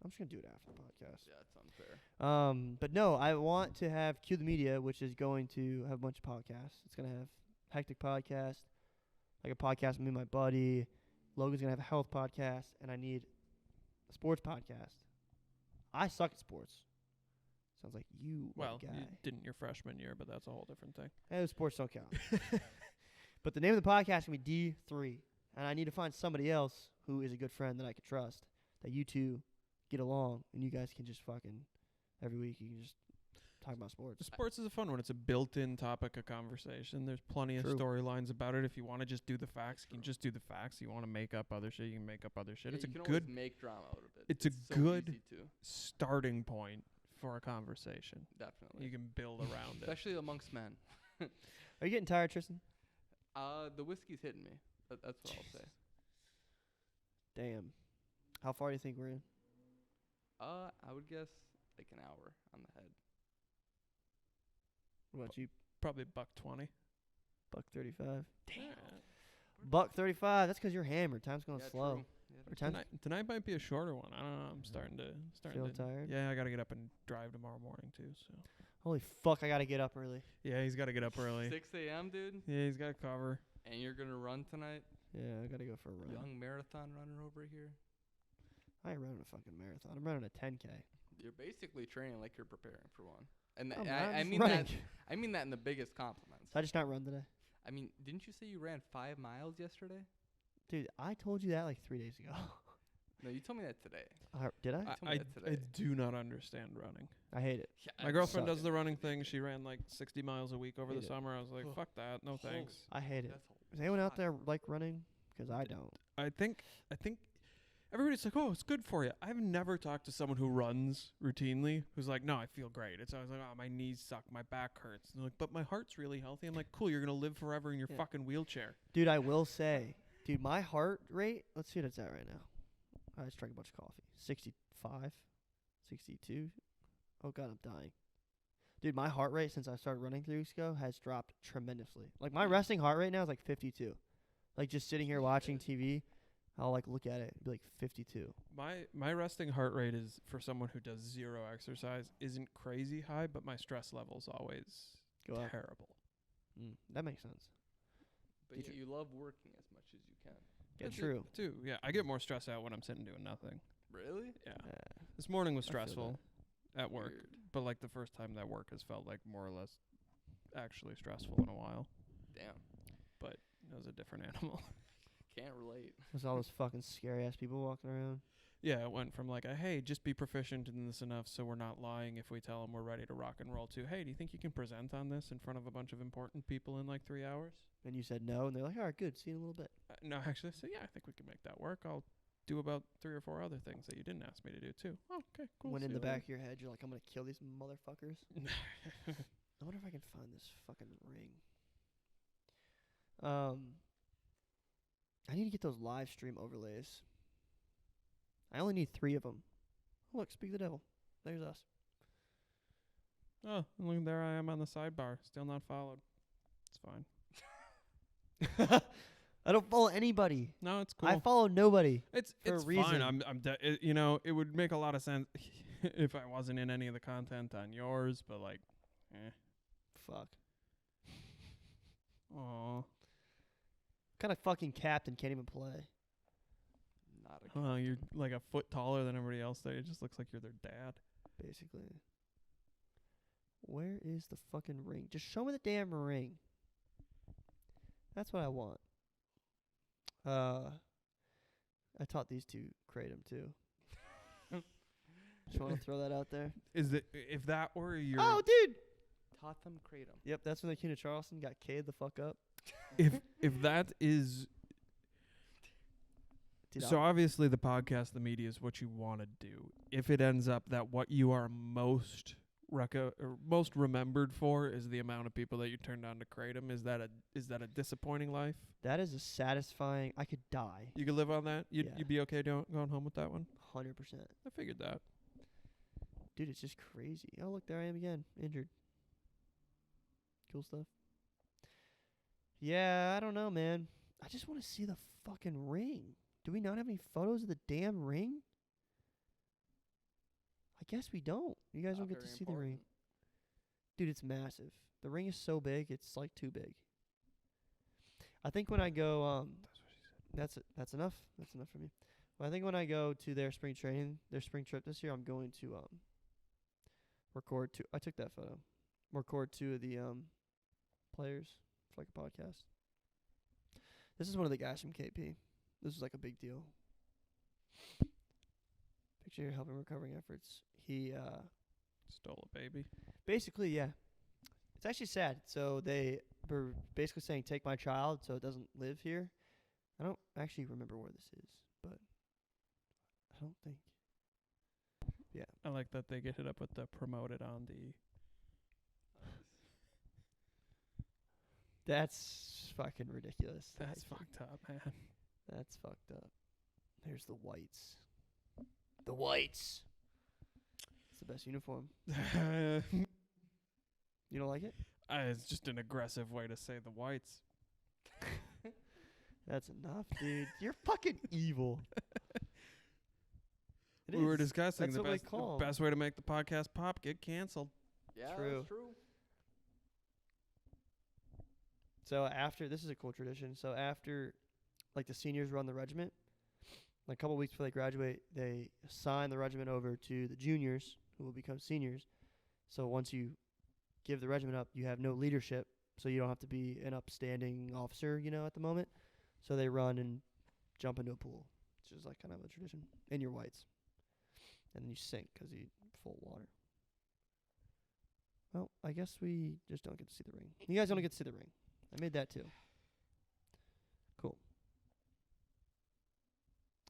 I'm just gonna do it after the podcast. Yeah, it's unfair. But no, I want to have Cue the Media, which is going to have a bunch of podcasts. It's gonna have Hecktic podcast, like a podcast with me and my buddy. Logan's gonna have a health podcast, and I need a sports podcast. I suck at sports. Sounds like you, my Well, guy. you didn't your freshman year, but that's a whole different thing. Those sports don't count. But the name of the podcast is gonna be D3, and I need to find somebody else who is a good friend that I could trust. That you two get along, and you guys can just fucking every week you can just talk about sports. Sports is a fun one. It's a built-in topic of conversation. There's plenty of True. storylines about it. If you want to just do the facts, you can just do the facts. You want to make up other shit, you can make up other shit. Yeah, It's a you can good always make drama out of it. it's a so good- easy to, starting point for a conversation. definitely. You can build around it. Especially amongst men. Are you getting tired, Tristan? The whiskey's hitting me. That's what I'll say. Damn. How far do you think we're in? I would guess like an hour on the head. What about you? Probably $1.20. $1.35. Damn. $1.35. That's 'cause you're hammered. Time's going Yeah, slow. true. Yeah, Or time's Tonight might be a shorter one. I don't know. I'm starting to feeling tired. Yeah, I got to get up and drive tomorrow morning too. So Holy fuck! I gotta get up early. yeah, he's got to get up early. 6 a.m., dude, Yeah, he's got to cover. and you're gonna run tonight. Yeah, I gotta go for a run. Young marathon runner over here. I ain't running a fucking marathon. I'm running a 10K. You're basically training like you're preparing for one. And Oh, I I'm mean running. that. I mean that in the biggest compliments. Did I just not run today? I mean, didn't you say you ran 5 miles yesterday? Dude, I told you that like 3 days ago. No, you told me that today. Did I? told me I that today. do not understand running. I hate it. Yeah, My girlfriend suck. does the running thing. She ran like 60 miles a week over Hate the it. summer. I was like, Ugh. fuck that. No thanks. I hate it. That's Is anyone out there like running? Because I don't. I think everybody's like, oh, it's good for you. I've never talked to someone who runs routinely who's like, no, I feel great. It's always like, oh, my knees suck, my back hurts. And they're like, but my heart's really healthy. I'm like, cool, you're gonna live forever in your Yeah. fucking wheelchair. Dude, I will say, dude, my heart rate, let's see what it's at right now. I just drank a bunch of coffee. 65, 62. Oh, God, I'm dying. Dude, my heart rate since I started running 3 weeks ago has dropped tremendously. Like, my resting heart rate now is like 52. Like, just sitting here watching TV, I'll, like, look at it and be like 52. My resting heart rate is, for someone who does zero exercise, isn't crazy high, but my stress level's always Go up. terrible. That makes sense. But Did yet you love working as much as you can. Yeah, That's it true. too. Yeah, I get more stressed out when I'm sitting doing nothing. Really? Yeah. Uh, This morning was I feel stressful at work, Weird. but like the first time that work has felt like more or less actually stressful in a while. Damn. But it was a different animal. Can't relate. there's all those fucking scary ass people walking around. Yeah, it went from like, hey, just be proficient in this enough so we're not lying if we tell them we're ready to rock and roll, to, hey, do you think you can present on this in front of a bunch of important people in like 3 hours? And you said no, and they're like, all right, good, see you in a little bit. No, actually, I said, yeah, I think we can make that work. I'll do about 3 or 4 other things that you didn't ask me to do too. Oh, okay, cool. When in see the you later. back of your head, you're like, I'm going to kill these motherfuckers. I wonder if I can find this fucking ring. I need to get those live stream overlays. I only need 3 of them. Look, speak the devil. There's us. Oh, look, there I am on the sidebar, still not followed. It's fine. I don't follow anybody. No, it's cool. I follow nobody. It's for a it's reason. fine. You know, it would make a lot of sense if I wasn't in any of the content on yours, but like, Fuck. oh, Kind of fucking captain can't even play. Not a well, you're like a foot taller than everybody else there. It just looks like you're their dad. Basically. Where is the fucking ring? Just show me the damn ring. That's what I want. I taught these two kratom too. Just want to throw that out there. Is it if that were your Oh, dude. taught them kratom. Yep, that's when they came to Charleston, got K'd the fuck up. if that is Dude, so obviously the podcast, the media is what you want to do. If it ends up that what you are most remembered for is the amount of people that you turned on to kratom, is that a disappointing life? that is a satisfying. I could die. You could live on that. You'd Yeah. be okay going home with that one. 100%. I figured that. Dude, it's just crazy. Oh, look, there I am again, injured. Cool stuff. Yeah, I don't know, man. I just want to see the fucking ring. Do we not have any photos of the damn ring? I guess we don't. You guys don't Not get to very see the ring. important. Dude, it's massive. The ring is so big, it's like too big. I think when I go, That's what she said. that's enough. That's enough for me. Well, I think when I go to their spring training, their spring trip this year, I'm going to record two. I took that photo. Record 2 of the players for like a podcast. This is one of the guys from KP. This is like a big deal. Picture here helping recovering efforts. He Stole a baby. basically, yeah. It's actually sad. So they were basically saying, take my child so it doesn't live here. I don't actually remember where this is, but I don't think. I like that they get it up with the promoted on the. That's fucking ridiculous. That's actually. fucked up, man. That's fucked up. There's the whites. The whites. It's the best uniform. You don't like it? It's just an aggressive way to say the whites. That's enough, dude. You're fucking evil. It We were is. discussing That's the what we best, call 'em. best way to make the podcast pop, get canceled. Yeah, True. that's true. So after, this is a cool tradition. So after like the seniors run the regiment. Like a couple weeks before they graduate, they assign the regiment over to the juniors who will become seniors. So once you give the regiment up, you have no leadership, so you don't have to be an upstanding officer, at the moment. So they run and jump into a pool, which is like kind of a tradition, in your whites. And then you sink because you're full of water. Well, I guess we just don't get to see the ring. You guys don't get to see the ring. I made that too. Cool.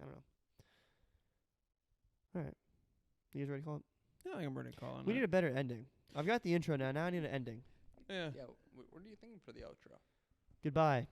I don't know. All right. You guys ready to call it? Yeah, I think I'm ready to call it. We need a better ending. I've got the intro now. Now I need an ending. Yeah. Yeah. What are you thinking for the outro? Goodbye.